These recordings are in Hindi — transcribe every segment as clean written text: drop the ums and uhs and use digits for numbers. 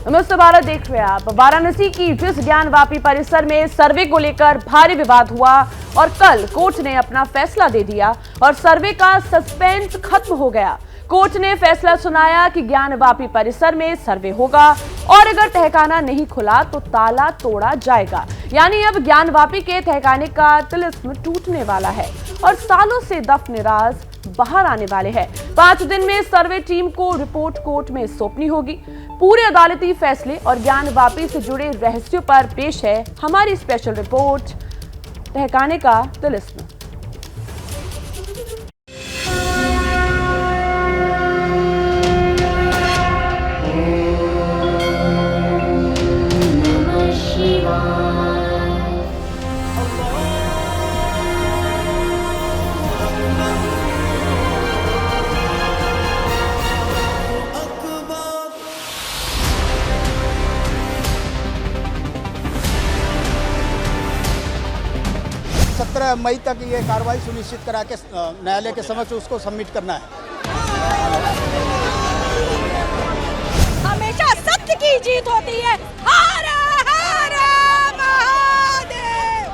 नमस्ते भारत देख रहे हैं आप। वाराणसी की जिस ज्ञानवापी परिसर में सर्वे को लेकर भारी विवाद हुआ और कल कोर्ट ने अपना फैसला दे दिया और सर्वे का सस्पेंस खत्म हो गया। कोर्ट ने फैसला सुनाया कि ज्ञानवापी परिसर में सर्वे होगा और अगर तहखाना नहीं खुला तो ताला तोड़ा जाएगा। यानी अब ज्ञानवापी के तहखाने का तिलिस्म टूटने वाला है और सालों से दफन राज बाहर आने वाले हैं। 5 दिन में सर्वे टीम को रिपोर्ट कोर्ट में सौंपनी होगी। पूरे अदालती फैसले और ज्ञानवापी से जुड़े रहस्यों पर पेश है हमारी स्पेशल रिपोर्ट तहखाने का तिलिस्म। मई तक ये कार्रवाई सुनिश्चित करा के न्यायालय के समक्ष उसको सबमिट करना है। हमेशा सत्य की जीत होती है। हर हर महादेव।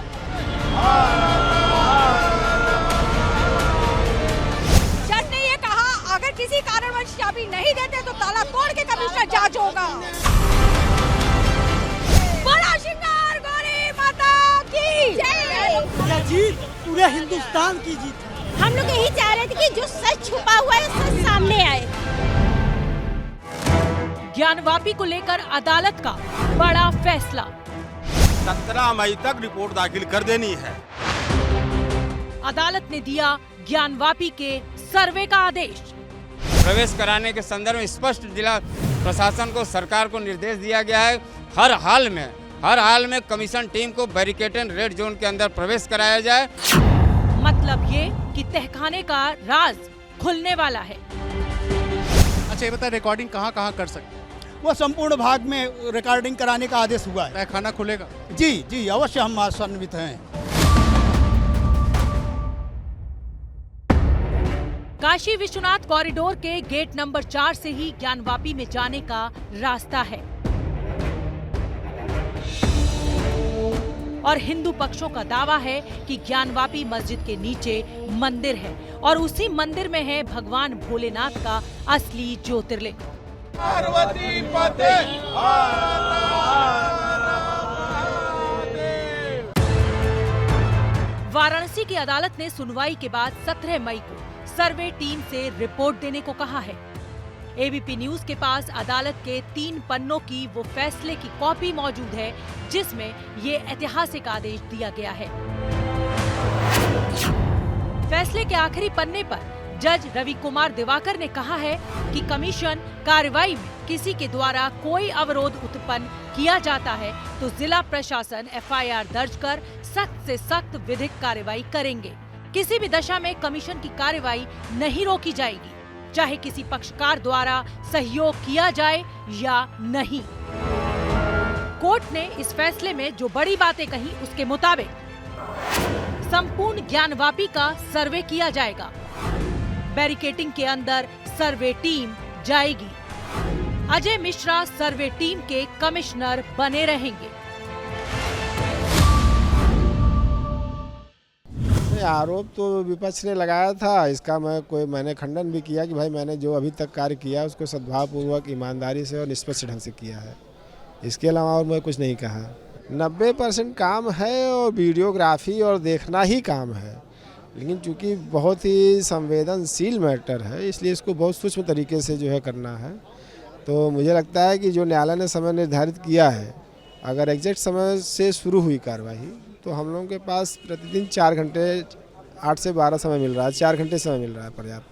जज ने ये कहा अगर किसी कारणवश चाबी नहीं देते तो ताला तोड़ के कमिश्नर जांच होगा। बड़ा श्रृंगार गौरी माता की जय। जीत पूरे हिंदुस्तान की जीत है। हम लोग यही चाह रहे थे कि जो सच छुपा हुआ है सच सामने आए। ज्ञानवापी को लेकर अदालत का बड़ा फैसला। 17 मई तक रिपोर्ट दाखिल कर देनी है। अदालत ने दिया ज्ञानवापी के सर्वे का आदेश। प्रवेश कराने के संदर्भ में स्पष्ट जिला प्रशासन को सरकार को निर्देश दिया गया है। हर हाल में कमीशन टीम को बैरिकेटेड रेड जोन के अंदर प्रवेश कराया जाए। मतलब ये कि तहखाने का राज खुलने वाला है। अच्छा ये बताए रिकॉर्डिंग कहाँ कर सकते हैं? वो संपूर्ण भाग में रिकॉर्डिंग कराने का आदेश हुआ है। तहखाना खुलेगा? जी अवश्य हम आशान्वित हैं। काशी विश्वनाथ कॉरिडोर के गेट नंबर 4 से ही ज्ञानवापी में जाने का रास्ता है और हिंदू पक्षों का दावा है कि ज्ञानवापी मस्जिद के नीचे मंदिर है और उसी मंदिर में है भगवान भोलेनाथ का असली ज्योतिर्लिंग। पार्वती पते वाराणसी की अदालत ने सुनवाई के बाद 17 मई को सर्वे टीम से रिपोर्ट देने को कहा है। एबीपी न्यूज के पास अदालत के 3 पन्नों की वो फैसले की कॉपी मौजूद है जिसमें ये ऐतिहासिक आदेश दिया गया है। फैसले के आखिरी पन्ने पर जज रवि कुमार दिवाकर ने कहा है कि कमीशन कार्रवाई में किसी के द्वारा कोई अवरोध उत्पन्न किया जाता है तो जिला प्रशासन एफआईआर दर्ज कर सख्त से सख्त विधिक कार्रवाई करेंगे। किसी भी दशा में कमीशन की कार्रवाई नहीं रोकी जाएगी, चाहे किसी पक्षकार द्वारा सहयोग किया जाए या नहीं। कोर्ट ने इस फैसले में जो बड़ी बातें कही उसके मुताबिक संपूर्ण ज्ञानवापी का सर्वे किया जाएगा। बैरिकेटिंग के अंदर सर्वे टीम जाएगी। अजय मिश्रा सर्वे टीम के कमिश्नर बने रहेंगे। आरोप तो विपक्ष ने लगाया था, इसका मैंने खंडन भी किया कि भाई मैंने जो अभी तक कार्य किया उसको सद्भावपूर्वक ईमानदारी से और निष्पक्ष ढंग से किया है। इसके अलावा और मैं कुछ नहीं कहा। 90% काम है और वीडियोग्राफी और देखना ही काम है, लेकिन चूंकि बहुत ही संवेदनशील मैटर है इसलिए इसको बहुत सूक्ष्म तरीके से जो है करना है। तो मुझे लगता है कि जो न्यायालय ने समय निर्धारित किया है, अगर एग्जैक्ट समय से शुरू हुई कार्रवाई तो हम लोगों के पास प्रतिदिन 4 घंटे 8 से 12 समय मिल रहा है, 4 घंटे समय मिल रहा है पर्याप्त।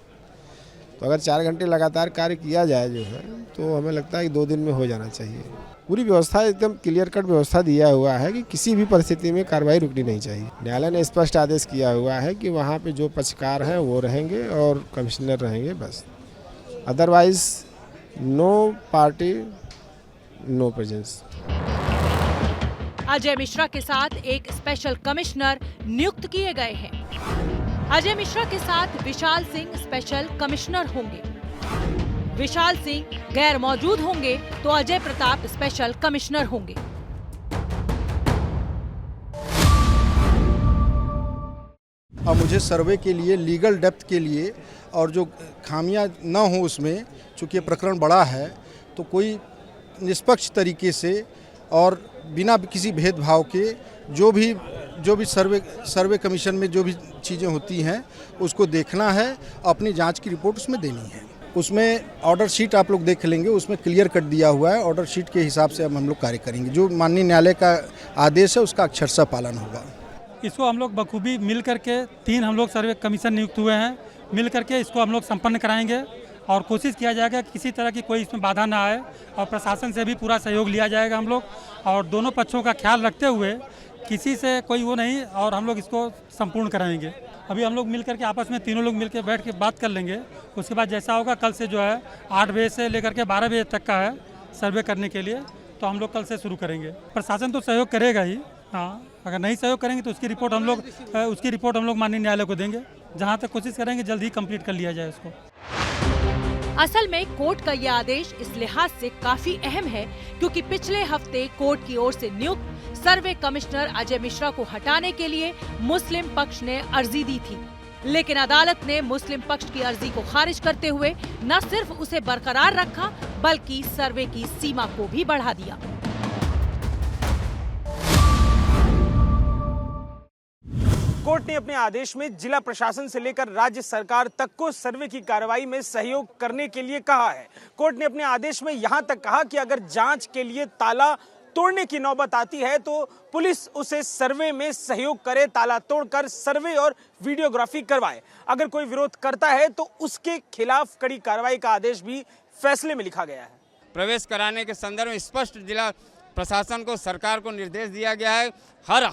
तो अगर 4 घंटे लगातार कार्य किया जाए जो है तो हमें लगता है कि 2 दिन में हो जाना चाहिए। पूरी व्यवस्था एकदम क्लियर कट व्यवस्था दिया हुआ है कि किसी भी परिस्थिति में कार्रवाई रुकनी नहीं चाहिए। न्यायालय ने स्पष्ट आदेश किया हुआ है कि वहाँ पे जो पक्षकार हैं वो रहेंगे और कमिश्नर रहेंगे बस। Otherwise no party no presence. Ajay Mishra के साथ एक स्पेशल कमिश्नर नियुक्त किए गए हैं। अजय मिश्रा के साथ विशाल सिंह स्पेशल कमिश्नर होंगे। विशाल सिंह गैर मौजूद होंगे तो अजय प्रताप स्पेशल कमिश्नर होंगे। और मुझे सर्वे के लिए लीगल डेप्थ के लिए और जो खामियां ना हो उसमें, चूँकि ये प्रकरण बड़ा है, तो कोई निष्पक्ष तरीके से और बिना किसी भेदभाव के जो भी सर्वे कमीशन में जो भी चीज़ें होती हैं उसको देखना है, अपनी जांच की रिपोर्ट उसमें देनी है। उसमें ऑर्डर शीट आप लोग देख लेंगे, उसमें क्लियर कट दिया हुआ है। ऑर्डर शीट के हिसाब से अब हम लोग कार्य करेंगे। जो माननीय न्यायालय का आदेश है उसका अक्षरशः पालन होगा। इसको हम लोग बखूबी मिल करके 3 हम लोग सर्वे कमीशन नियुक्त हुए हैं, मिल करके इसको हम लोग संपन्न कराएंगे और कोशिश किया जाएगा कि किसी तरह की कोई इसमें बाधा ना आए और प्रशासन से भी पूरा सहयोग लिया जाएगा हम लोग, और दोनों पक्षों का ख्याल रखते हुए किसी से कोई वो नहीं, और हम लोग इसको संपूर्ण कराएंगे। अभी हम लोग मिल करके आपस में तीनों लोग मिल के बैठ के बात कर लेंगे। उसके बाद जैसा होगा, कल से जो है 8 बजे से लेकर के 12 बजे तक का है सर्वे करने के लिए, तो हम लोग कल से शुरू करेंगे। प्रशासन तो सहयोग करेगा ही, हाँ, अगर नहीं सहयोग करेंगे तो उसकी रिपोर्ट हम लोग माननीय न्यायालय को देंगे। जहां तक कोशिश करेंगे जल्द ही कंप्लीट कर लिया जाए उसको। असल में कोर्ट का यह आदेश इस लिहाज से काफी अहम है क्योंकि पिछले हफ्ते कोर्ट की ओर से नियुक्त सर्वे कमिश्नर अजय मिश्रा को हटाने के लिए मुस्लिम पक्ष ने अर्जी दी थी, लेकिन अदालत ने मुस्लिम पक्ष की अर्जी को खारिज करते हुए न सिर्फ उसे बरकरार रखा बल्कि सर्वे की सीमा को भी बढ़ा दिया। कोर्ट ने अपने आदेश में जिला प्रशासन से लेकर राज्य सरकार तक को सर्वे की कार्रवाई में सहयोग करने के लिए कहा है। कोर्ट ने अपने आदेश में यहां तक कहा कि अगर जांच के लिए ताला तोड़ने की नौबत आती है तो पुलिस उसे सर्वे में सहयोग करे, ताला तोड़कर सर्वे और वीडियोग्राफी करवाए। अगर कोई विरोध करता है तो उसके खिलाफ कड़ी कार्रवाई का आदेश भी फैसले में लिखा गया है। प्रवेश कराने के संदर्भ में स्पष्ट जिला प्रशासन को, सरकार को निर्देश दिया गया है। हर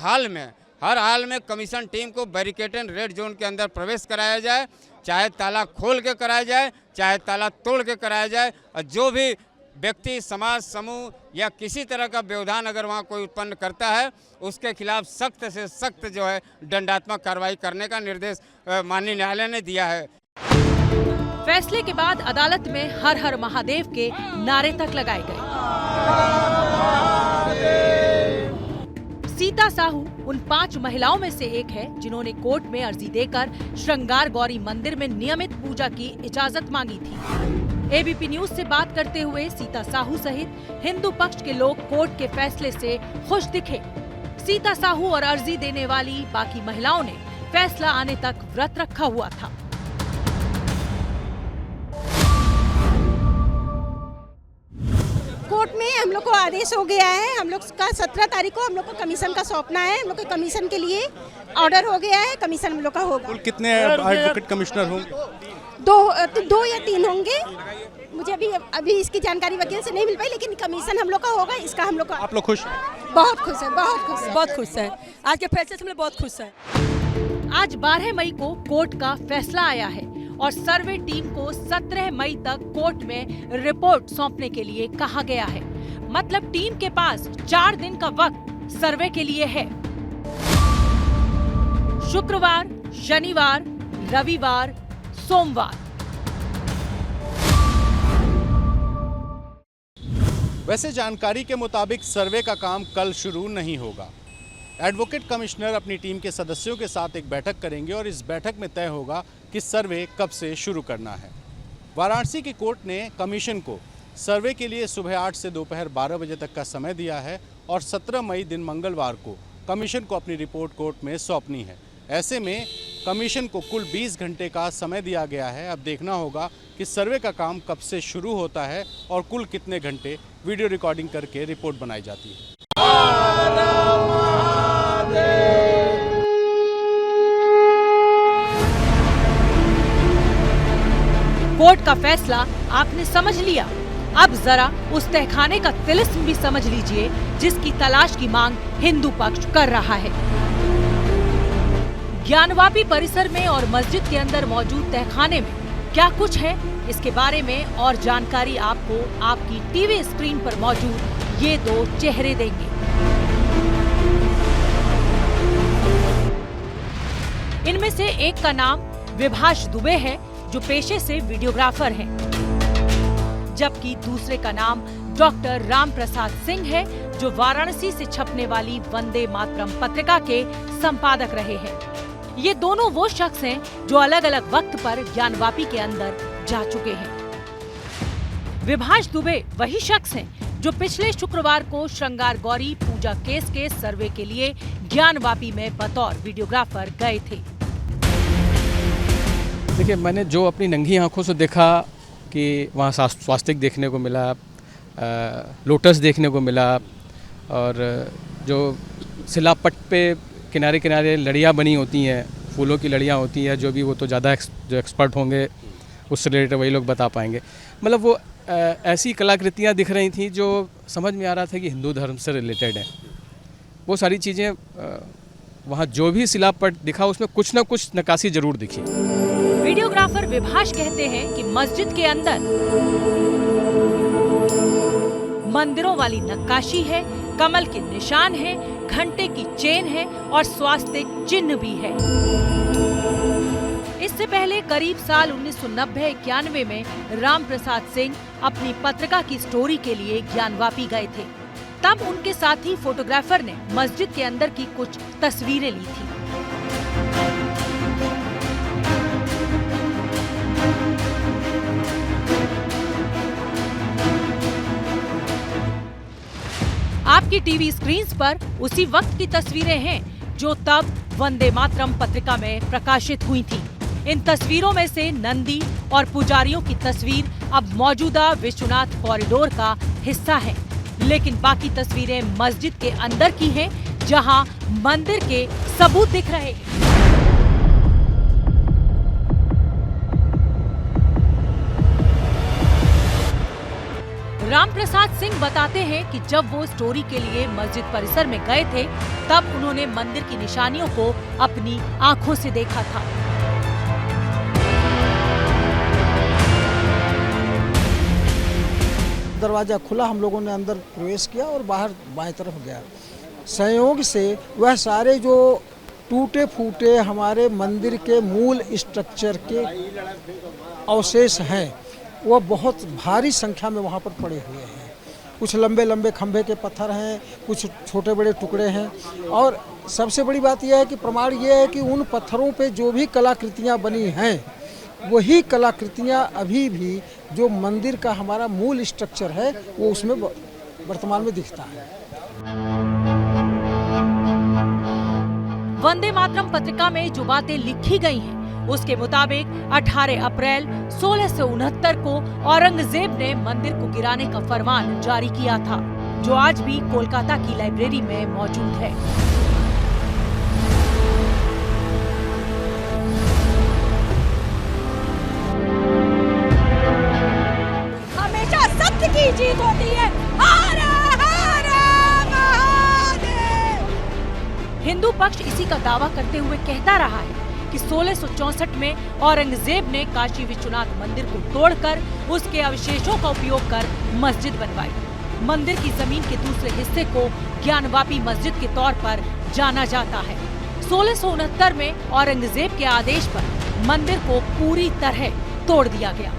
हाल में कमीशन टीम को बैरिकेटेड रेड जोन के अंदर प्रवेश कराया जाए, चाहे ताला खोल के कराया जाए, चाहे ताला तोड़ के कराया जाए, और जो भी व्यक्ति, समाज, समूह या किसी तरह का व्यवधान अगर वहाँ कोई उत्पन्न करता है उसके खिलाफ सख्त से सख्त जो है दंडात्मक कार्रवाई करने का निर्देश माननीय न्यायालय ने दिया है। फैसले के बाद अदालत में हर हर महादेव के नारे तक लगाए गए। सीता साहू उन 5 महिलाओं में से एक है जिन्होंने कोर्ट में अर्जी देकर श्रृंगार गौरी मंदिर में नियमित पूजा की इजाजत मांगी थी। एबीपी न्यूज से बात करते हुए सीता साहू सहित हिंदू पक्ष के लोग कोर्ट के फैसले से खुश दिखे। सीता साहू और अर्जी देने वाली बाकी महिलाओं ने फैसला आने तक व्रत रखा हुआ था। कोर्ट में हम लोग को आदेश हो गया है। हम लोग का 17 तारीख को हम लोग को कमीशन का सौंपना है। हम लोग के कमीशन के लिए ऑर्डर हो गया है। कमीशन हम लोग का होगा। कुल कितने एडवोकेट कमिश्नर होंगे? 2 या 3 होंगे। मुझे अभी इसकी जानकारी वकील से नहीं मिल पाई, लेकिन कमीशन हम लोग का होगा। इसका हम लोग का। आप लोग खुश? बहुत खुश है, बहुत खुश है। आज के फैसले से हम लोग बहुत खुश है। आज 12 मई को कोर्ट का फैसला आया है और सर्वे टीम को 17 मई तक कोर्ट में रिपोर्ट सौंपने के लिए कहा गया है। मतलब टीम के पास 4 दिन का वक्त सर्वे के लिए है। शुक्रवार, शनिवार, रविवार, सोमवार। वैसे जानकारी के मुताबिक सर्वे का काम कल शुरू नहीं होगा। एडवोकेट कमिश्नर अपनी टीम के सदस्यों के साथ एक बैठक करेंगे और इस बैठक में तय होगा कि सर्वे कब से शुरू करना है। वाराणसी की कोर्ट ने कमीशन को सर्वे के लिए सुबह 8 से दोपहर 12 बजे तक का समय दिया है और 17 मई दिन मंगलवार को कमीशन को अपनी रिपोर्ट कोर्ट में सौंपनी है। ऐसे में कमीशन को कुल 20 घंटे का समय दिया गया है। अब देखना होगा कि सर्वे का काम कब से शुरू होता है और कुल कितने घंटे वीडियो रिकॉर्डिंग करके रिपोर्ट बनाई जाती है। कोर्ट का फैसला आपने समझ लिया। अब जरा उस तहखाने का तिलिस्म भी समझ लीजिए जिसकी तलाश की मांग हिंदू पक्ष कर रहा है। ज्ञानवापी परिसर में और मस्जिद के अंदर मौजूद तहखाने में क्या कुछ है, इसके बारे में और जानकारी आपको आपकी टीवी स्क्रीन पर मौजूद ये 2 चेहरे देंगे। इनमें से एक का नाम विभाष दुबे है जो पेशे से वीडियोग्राफर हैं। जबकि दूसरे का नाम डॉक्टर राम प्रसाद सिंह है, जो वाराणसी से छपने वाली वंदे मातरम पत्रिका के संपादक रहे हैं। ये दोनों वो शख्स हैं जो अलग अलग वक्त पर ज्ञानवापी के अंदर जा चुके हैं। विभाष दुबे वही शख्स हैं जो पिछले शुक्रवार को श्रृंगार गौरी पूजा केस के सर्वे के लिए ज्ञानवापी में बतौर वीडियोग्राफर गए थे। देखिए, मैंने जो अपनी नंगी आंखों से देखा कि वहाँ स्वास्तिक देखने को मिला, लोटस देखने को मिला, और जो शिलापट पे किनारे किनारे लड़ियाँ बनी होती हैं, फूलों की लड़ियाँ होती हैं, जो भी वो तो ज़्यादा जो एक्सपर्ट होंगे उससे रिलेटेड वही लोग बता पाएंगे। मतलब वो ऐसी कलाकृतियाँ दिख रही थी जो समझ में आ रहा था कि हिंदू धर्म से रिलेटेड है। वो सारी चीज़ें वहाँ जो भी शिलापट दिखा उसमें कुछ ना कुछ नक्काशी जरूर दिखी। वीडियोग्राफर विभाष कहते हैं कि मस्जिद के अंदर मंदिरों वाली नक्काशी है, कमल के निशान है, घंटे की चेन है और स्वास्तिक चिन्ह भी है। इससे पहले करीब साल 1990-91 में राम प्रसाद सिंह अपनी पत्रिका की स्टोरी के लिए ज्ञानवापी गए थे। तब उनके साथी फोटोग्राफर ने मस्जिद के अंदर की कुछ तस्वीरें ली थी। आपकी टीवी स्क्रीन्स पर उसी वक्त की तस्वीरें हैं जो तब वंदे मातरम पत्रिका में प्रकाशित हुई थी। इन तस्वीरों में से नंदी और पुजारियों की तस्वीर अब मौजूदा विश्वनाथ कॉरिडोर का हिस्सा है, लेकिन बाकी तस्वीरें मस्जिद के अंदर की हैं, जहां मंदिर के सबूत दिख रहे हैं। राम प्रसाद सिंह बताते हैं कि जब वो स्टोरी के लिए मस्जिद परिसर में गए थे, तब उन्होंने मंदिर की निशानियों को अपनी आंखों से देखा था। दरवाजा खुला, हम लोगों ने अंदर प्रवेश किया और बाहर बाएं तरफ गया। संयोग से वह सारे जो टूटे फूटे हमारे मंदिर के मूल स्ट्रक्चर के अवशेष हैं, वह बहुत भारी संख्या में वहाँ पर पड़े हुए हैं। कुछ लंबे लंबे खंभे के पत्थर हैं, कुछ छोटे बड़े टुकड़े हैं, और सबसे बड़ी बात यह है कि प्रमाण ये है कि उन पत्थरों पे जो भी कलाकृतियाँ बनी हैं, वही कलाकृतियाँ अभी भी जो मंदिर का हमारा मूल स्ट्रक्चर है वो उसमें वर्तमान में दिखता है। वंदे मातरम पत्रिका में जो बातें लिखी गई हैं, उसके मुताबिक 18 अप्रैल 1669 को औरंगजेब ने मंदिर को गिराने का फरमान जारी किया था, जो आज भी कोलकाता की लाइब्रेरी में मौजूद है। हमेशा सत्य की जीत होती है। हर हर महादेव। हिंदू पक्ष इसी का दावा करते हुए कहता रहा है कि 1664 में औरंगजेब ने काशी विश्वनाथ मंदिर को तोड़कर उसके अवशेषों का उपयोग कर मस्जिद बनवाई। मंदिर की जमीन के दूसरे हिस्से को ज्ञानवापी मस्जिद के तौर पर जाना जाता है। 1669 में औरंगजेब के आदेश पर मंदिर को पूरी तरह तोड़ दिया गया।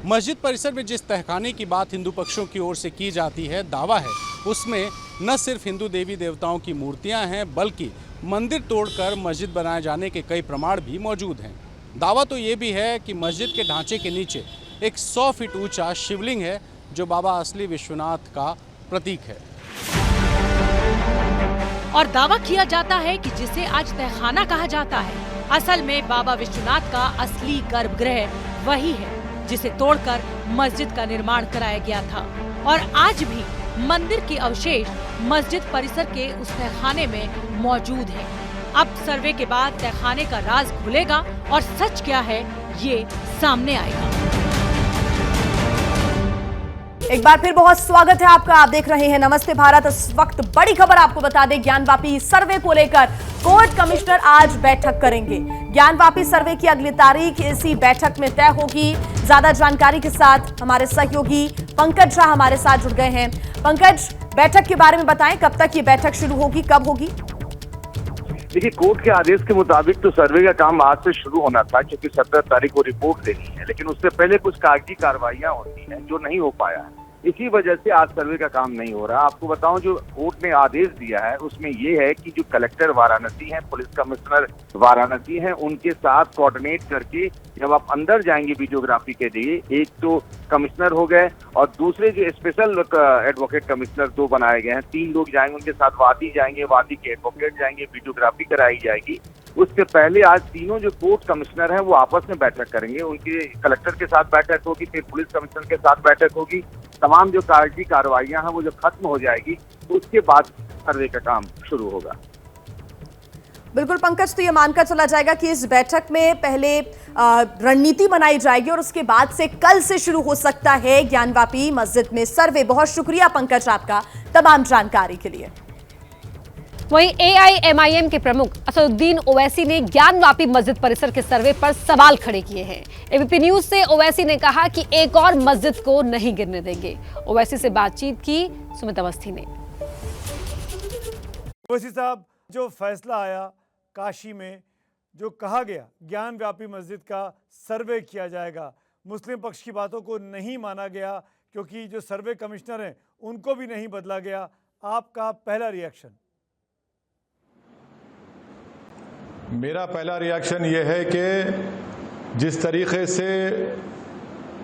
मस्जिद परिसर में जिस तहखाने की बात हिंदू पक्षों की ओर से की जाती है, दावा है उसमें न सिर्फ हिंदू देवी देवताओं की मूर्तियां हैं, बल्कि मंदिर तोड़कर मस्जिद बनाए जाने के कई प्रमाण भी मौजूद हैं। दावा तो ये भी है कि मस्जिद के ढांचे के नीचे एक 100 फीट ऊंचा शिवलिंग है, जो बाबा असली विश्वनाथ का प्रतीक है। और दावा किया जाता है कि जिसे आज तहखाना कहा जाता है, असल में बाबा विश्वनाथ का असली गर्भगृह वही है जिसे तोड़कर मस्जिद का निर्माण कराया गया था। और आज भी मंदिर के अवशेष मस्जिद परिसर के उस तहखाने में मौजूद हैं। अब सर्वे के बाद तहखाने का राज खुलेगा और सच क्या है ये सामने आएगा। एक बार फिर बहुत स्वागत है आपका। आप देख रहे हैं नमस्ते भारत। इस वक्त बड़ी खबर आपको बता दें, ज्ञानवापी सर्वे को लेकर कोर्ट कमिश्नर आज बैठक करेंगे। ज्ञानवापी सर्वे की अगली तारीख इसी बैठक में तय होगी। ज्यादा जानकारी के साथ हमारे सहयोगी पंकज झा हमारे साथ जुड़ गए हैं। पंकज, बैठक के बारे में बताएं, कब तक ये बैठक शुरू होगी, कब होगी? देखिए, कोर्ट के आदेश के मुताबिक तो सर्वे का काम आज से शुरू होना था, क्योंकि 17 तारीख को रिपोर्ट देनी है, लेकिन उससे पहले कुछ कागजी कार्रवाइयां होती हैं जो नहीं हो पाया है। इसी वजह से आज सर्वे का काम नहीं हो रहा। आपको बताऊं, जो कोर्ट ने आदेश दिया है उसमें ये है कि जो कलेक्टर वाराणसी हैं, पुलिस कमिश्नर वाराणसी हैं, उनके साथ कोऑर्डिनेट करके जब आप अंदर जाएंगे वीडियोग्राफी के लिए, एक तो कमिश्नर हो गए और दूसरे जो स्पेशल एडवोकेट कमिश्नर 2 बनाए गए हैं, 3 लोग जाएंगे, उनके साथ वादी जाएंगे, वादी के एडवोकेट जाएंगे, वीडियोग्राफी कराई जाएगी। उसके पहले आज तीनों जो कोर्ट कमिश्नर हैं वो आपस में बैठक करेंगे, उनके कलेक्टर के साथ बैठक होगी, फिर पुलिस कमिश्नर के साथ बैठक होगी। तमाम जो कागजी कार्रवाइयां हैं वो जब खत्म हो जाएगी उसके बाद सर्वे का काम शुरू होगा। बिल्कुल पंकज, तो ये मानकर चला जाएगा कि इस बैठक में पहले रणनीति बनाई जाएगी और उसके बाद से कल से शुरू हो सकता है ज्ञानवापी मस्जिद में सर्वे। बहुत शुक्रिया पंकज आपका तमाम जानकारी के लिए। वहीं AIMIM के प्रमुख असदुद्दीन ओवैसी ने ज्ञानवापी मस्जिद परिसर के सर्वे पर सवाल खड़े किए हैं। ABP न्यूज से ओवैसी ने कहा कि एक और मस्जिद को नहीं गिरने देंगे। ओवैसी से बातचीत की सुमित अवस्थी ने। ओवैसी साहब, जो फैसला आया काशी में, जो कहा गया ज्ञानव्यापी मस्जिद का सर्वे किया जाएगा, मुस्लिम पक्ष की बातों को नहीं माना गया क्योंकि जो सर्वे कमिश्नर हैं उनको भी नहीं बदला गया। आपका पहला रिएक्शन? मेरा पहला रिएक्शन ये है कि जिस तरीके से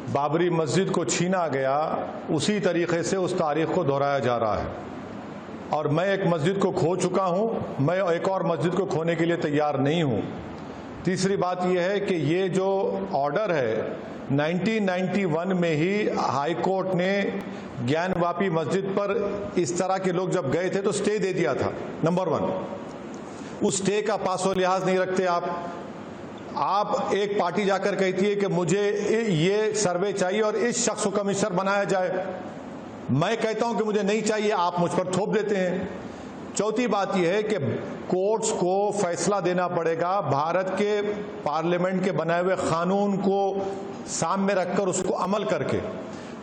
बाबरी मस्जिद को छीना गया उसी तरीके से उस तारीख को दोहराया जा रहा है। और मैं एक मस्जिद को खो चुका हूं, मैं एक और मस्जिद को खोने के लिए तैयार नहीं हूं। तीसरी बात यह है कि ये जो ऑर्डर है 1991 में ही हाई कोर्ट ने ज्ञानवापी मस्जिद पर इस तरह के लोग जब गए थे तो स्टे दे दिया था। नंबर 1, उस स्टे का पासो लिहाज नहीं रखते आप एक पार्टी जाकर कहती है कि मुझे ये सर्वे चाहिए और इस शख्स को कमिश्नर बनाया जाए, मैं कहता हूं कि मुझे नहीं चाहिए, आप मुझ पर थोप देते हैं। चौथी बात यह है कि कोर्ट्स को फैसला देना पड़ेगा, भारत के पार्लियामेंट के बनाए हुए कानून को सामने रखकर उसको अमल करके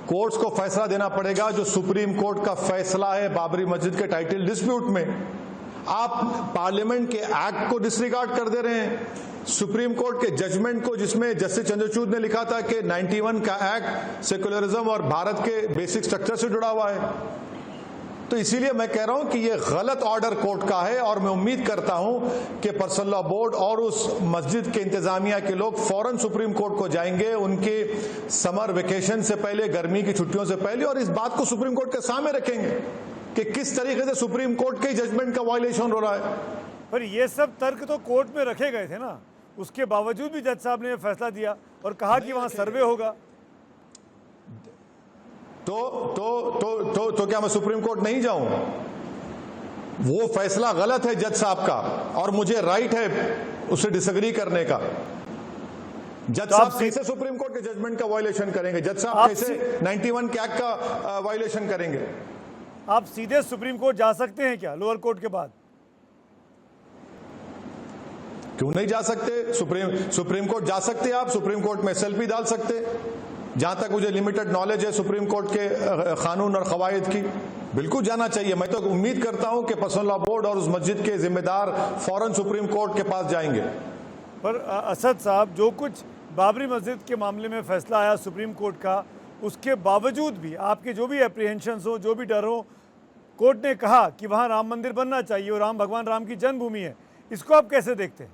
कोर्ट्स को फैसला देना पड़ेगा। जो सुप्रीम कोर्ट का फैसला है बाबरी मस्जिद के टाइटल डिस्प्यूट में, आप पार्लियामेंट के एक्ट को डिसरिगार्ड कर दे रहे हैं, सुप्रीम कोर्ट के जजमेंट को जिसमें जस्टिस चंद्रचूड़ ने लिखा था कि 91 का एक्ट सेकुलरिज्म और भारत के बेसिक स्ट्रक्चर से जुड़ा हुआ है। तो इसीलिए मैं कह रहा हूं कि यह गलत ऑर्डर कोर्ट का है और मैं उम्मीद करता हूं कि पर्सनल लॉ बोर्ड और उस मस्जिद के इंतजामिया के लोग फौरन सुप्रीम कोर्ट को जाएंगे, उनके समर वेकेशन से पहले, गर्मी की छुट्टियों से पहले, और इस बात को सुप्रीम कोर्ट के सामने रखेंगे कि किस तरीके से सुप्रीम कोर्ट के जजमेंट का वायलेशन हो रहा है। पर ये सब तर्क तो कोर्ट में रखे गए थे ना, उसके बावजूद भी जज साहब ने फैसला दिया और कहा कि वहां सर्वे होगा। तो क्या मैं सुप्रीम कोर्ट नहीं जाऊं? वो फैसला गलत है जज साहब का और मुझे राइट है उससे डिसएग्री करने का। जज साहब कैसे सुप्रीम कोर्ट के जजमेंट का वायलेशन करेंगे? जज साहब कैसे 91 के एक्ट का वायलेशन करेंगे? आप सीधे सुप्रीम कोर्ट जा सकते हैं क्या लोअर कोर्ट के बाद? क्यों नहीं जा सकते? सुप्रीम कोर्ट जा सकते हैं आप। सुप्रीम कोर्ट में SLP डाल सकते। जहां तक मुझे लिमिटेड नॉलेज है सुप्रीम कोर्ट के कानून और कवायद की, बिल्कुल जाना चाहिए। मैं तो उम्मीद करता हूं कि पर्सनल लॉ बोर्ड और उस मस्जिद के जिम्मेदार फौरन सुप्रीम कोर्ट के पास जाएंगे। पर असद साहब, जो कुछ बाबरी मस्जिद के मामले में फैसला आया सुप्रीम कोर्ट का, उसके बावजूद भी आपके जो भी एप्रीहेंशंस हो, जो भी डर हो, कोर्ट ने कहा कि वहाँ राम मंदिर बनना चाहिए और भगवान राम की जन्मभूमि है। इसको आप कैसे देखते हैं?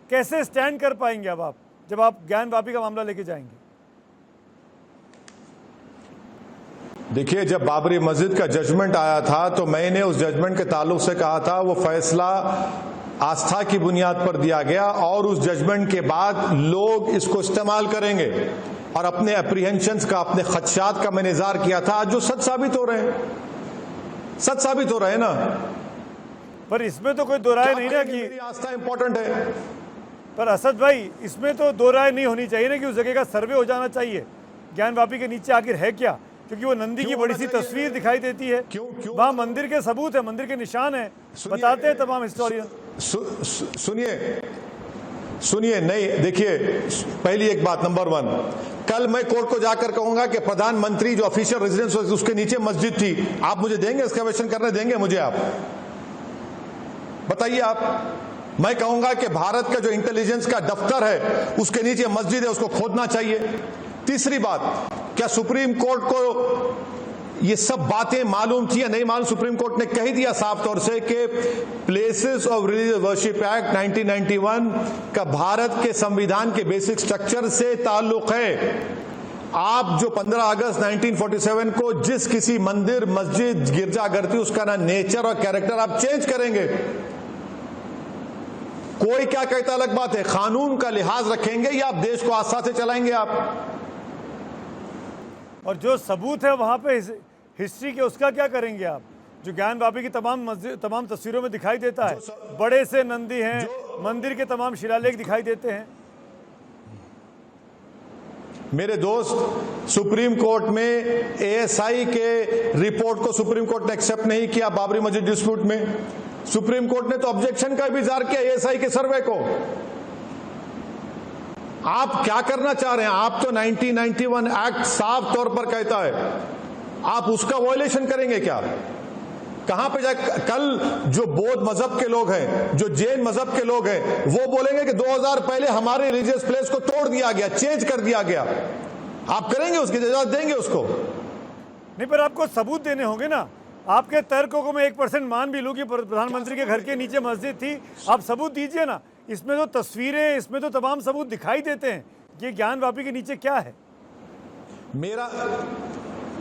कैसे स्टैंड कर पाएंगे अब आप जब आप ज्ञानवापी का मामला लेके जाएंगे? देखिए, जब बाबरी मस्जिद का जजमेंट आया था तो मैंने उस जजमेंट के ताल्लुक से कहा था वो फैसला आस्था की बुनियाद पर दिया गया और उस जजमेंट के बाद लोग इसको इस्तेमाल करेंगे और अपने एप्रीहेंशंस का, अपने खदशात का मैंने इज़हार किया था। आज जो सच साबित हो रहे हैं, सच साबित हो रहे हैं ना। पर इसमें तो कोई दो राय नहीं ना कि मेरी आस्था इंपॉर्टेंट है। पर असद भाई, इसमें तो दो राय नहीं होनी चाहिए ना कि उस जगह का सर्वे हो जाना चाहिए। ज्ञानवापी के नीचे आखिर है क्या? क्योंकि वो नंदी की बड़ी सी तस्वीर दिखाई देती है, वहाँ मंदिर के सबूत है, मंदिर के निशान है, बताते हैं तमाम हिस्टोरियन। सुनिए, नहीं, देखिए, पहली एक बात, नंबर 1, कल मैं कोर्ट को जाकर कहूंगा कि प्रधानमंत्री जो ऑफिशियल रेजिडेंस उसके नीचे मस्जिद थी, आप मुझे देंगे? एक्सकवेशन करने देंगे मुझे आप? बताइए आप। मैं कहूंगा कि भारत का जो इंटेलिजेंस का दफ्तर है उसके नीचे मस्जिद है, उसको खोदना चाहिए। तीसरी बात, क्या सुप्रीम कोर्ट को ये सब बातें मालूम थी या नहीं मालूम? सुप्रीम कोर्ट ने कह दिया साफ तौर से कि places of religious worship act 1991 का भारत के संविधान के बेसिक स्ट्रक्चर से ताल्लुक है। आप जो 15 अगस्त 1947 को जिस किसी मंदिर, मस्जिद, गिरजाघर थी उसका ना नेचर और कैरेक्टर आप चेंज करेंगे। कोई क्या कहता अलग बात है, कानून का लिहाज रखेंगे या आप देश को आस्था से चलाएंगे आप? और जो सबूत है वहां पे हिस्ट्री के, उसका क्या करेंगे आप? जो ज्ञानवापी की तमाम तस्वीरों में दिखाई देता है, बड़े से नंदी हैं, मंदिर के तमाम शिलालेख दिखाई देते हैं। मेरे दोस्त, सुप्रीम कोर्ट में एएसआई के रिपोर्ट को सुप्रीम कोर्ट ने एक्सेप्ट नहीं किया बाबरी मस्जिद डिस्प्यूट में। सुप्रीम कोर्ट ने तो ऑब्जेक्शन का भी इज़हार किया एएसआई के सर्वे को। आप क्या करना चाह रहे हैं? आप तो 1991 एक्ट साफ तौर पर कहता है, आप उसका वायलेशन करेंगे क्या? कहां पे जाए? कल जो बौद्ध मजहब के लोग हैं, जो जैन मजहब के लोग हैं, वो बोलेंगे कि 2000 पहले हमारे रिलीजियस प्लेस को तोड़ दिया गया, चेंज कर दिया गया। आप करेंगे? उसकी इजाजत देंगे उसको? नहीं, पर आपको सबूत देने होंगे ना। आपके तर्कों को मैं 1% मान भी लूं कि प्रधानमंत्री के घर के नीचे मस्जिद थी, आप सबूत दीजिए ना। इसमें तो तस्वीरें, इसमें तो तमाम सबूत दिखाई देते हैं। ये ज्ञानवापी के नीचे क्या है?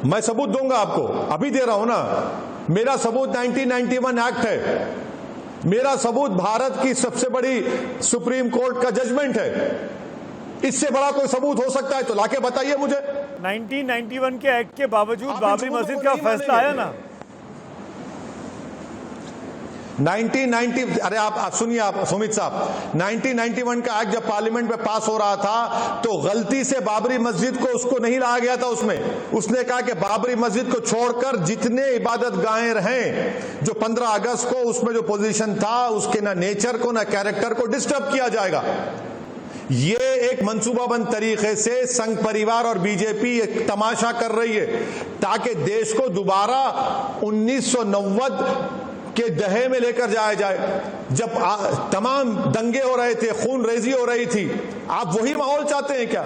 मैं सबूत दूंगा आपको, अभी दे रहा हूं ना। मेरा सबूत 1991 एक्ट है, मेरा सबूत भारत की सबसे बड़ी सुप्रीम कोर्ट का जजमेंट है। इससे बड़ा कोई सबूत हो सकता है तो लाके बताइए मुझे। 1991 के एक्ट के बावजूद बाबरी मस्जिद का फैसला आया ना। 1990, अरे आप सुनिए, आप सुमित साहब, 1991 का एक्ट जब पार्लियामेंट में पास हो रहा था तो गलती से बाबरी मस्जिद को उसको नहीं लाया गया था उसमें। उसने कहा कि बाबरी मस्जिद को छोड़कर जितने इबादत गाहें रहें, जो 15 अगस्त को उसमें जो पोजीशन था उसके ना नेचर को ना कैरेक्टर को डिस्टर्ब किया जाएगा। ये एक मंसूबाबंद तरीके से संघ परिवार और बीजेपी एक तमाशा कर रही है ताकि देश को दोबारा 1990 के दहे में लेकर जाया जाए, जब तमाम दंगे हो रहे थे, खून रेजी हो रही थी। आप वही माहौल चाहते हैं क्या?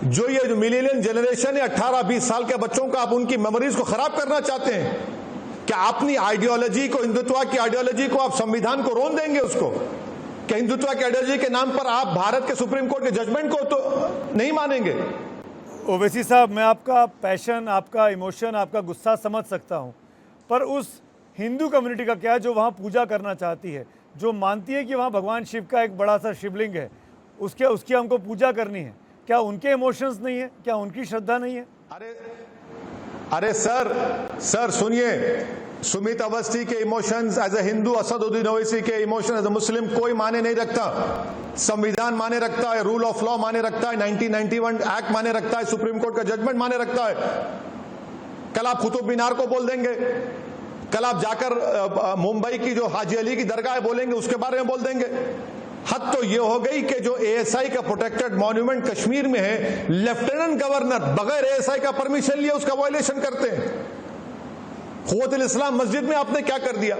जो मिलेनियम जनरेशन है, 18-20 साल के बच्चों को आप उनकी मेमोरीज को खराब करना चाहते हैं क्या? अपनी आइडियोलॉजी को, हिंदुत्व की आइडियोलॉजी को आप संविधान को रोन देंगे उसको? क्या हिंदुत्व की आइडियोलॉजी के नाम पर आप भारत के सुप्रीम कोर्ट के जजमेंट को तो नहीं मानेंगे? ओवैसी साहब, मैं आपका पैशन, आपका इमोशन, आपका गुस्सा समझ सकता हूं, पर उस हिंदू कम्युनिटी का क्या, जो वहाँ पूजा करना चाहती है, जो मानती है कि वहाँ भगवान शिव का एक बड़ा सा शिवलिंग है, उसकी हमको पूजा करनी है, क्या उनके इमोशंस नहीं है? क्या उनकी श्रद्धा नहीं है? अरे सर सुनिए, सुमित अवस्थी के emotions as a Hindu, Asaduddin Owaisi के इमोशन एज ए मुस्लिम कोई माने नहीं रखता। संविधान माने रखता है, रूल ऑफ लॉ माने रखता है, 1991 एक्ट माने रखता है, सुप्रीम कोर्ट का जजमेंट माने रखता है। कल आप कुतुब मीनार को बोल देंगे, कल आप जाकर मुंबई की जो हाजी अली की दरगाह बोलेंगे, उसके बारे में बोल देंगे। हद तो ये हो गई कि जो एएसआई का प्रोटेक्टेड मॉन्यूमेंट कश्मीर में है, लेफ्टिनेंट गवर्नर बगैर एएसआई का परमिशन लिए उसका वायलेशन करते हैं। क़ुव्वतुल इस्लाम मस्जिद में आपने क्या कर दिया?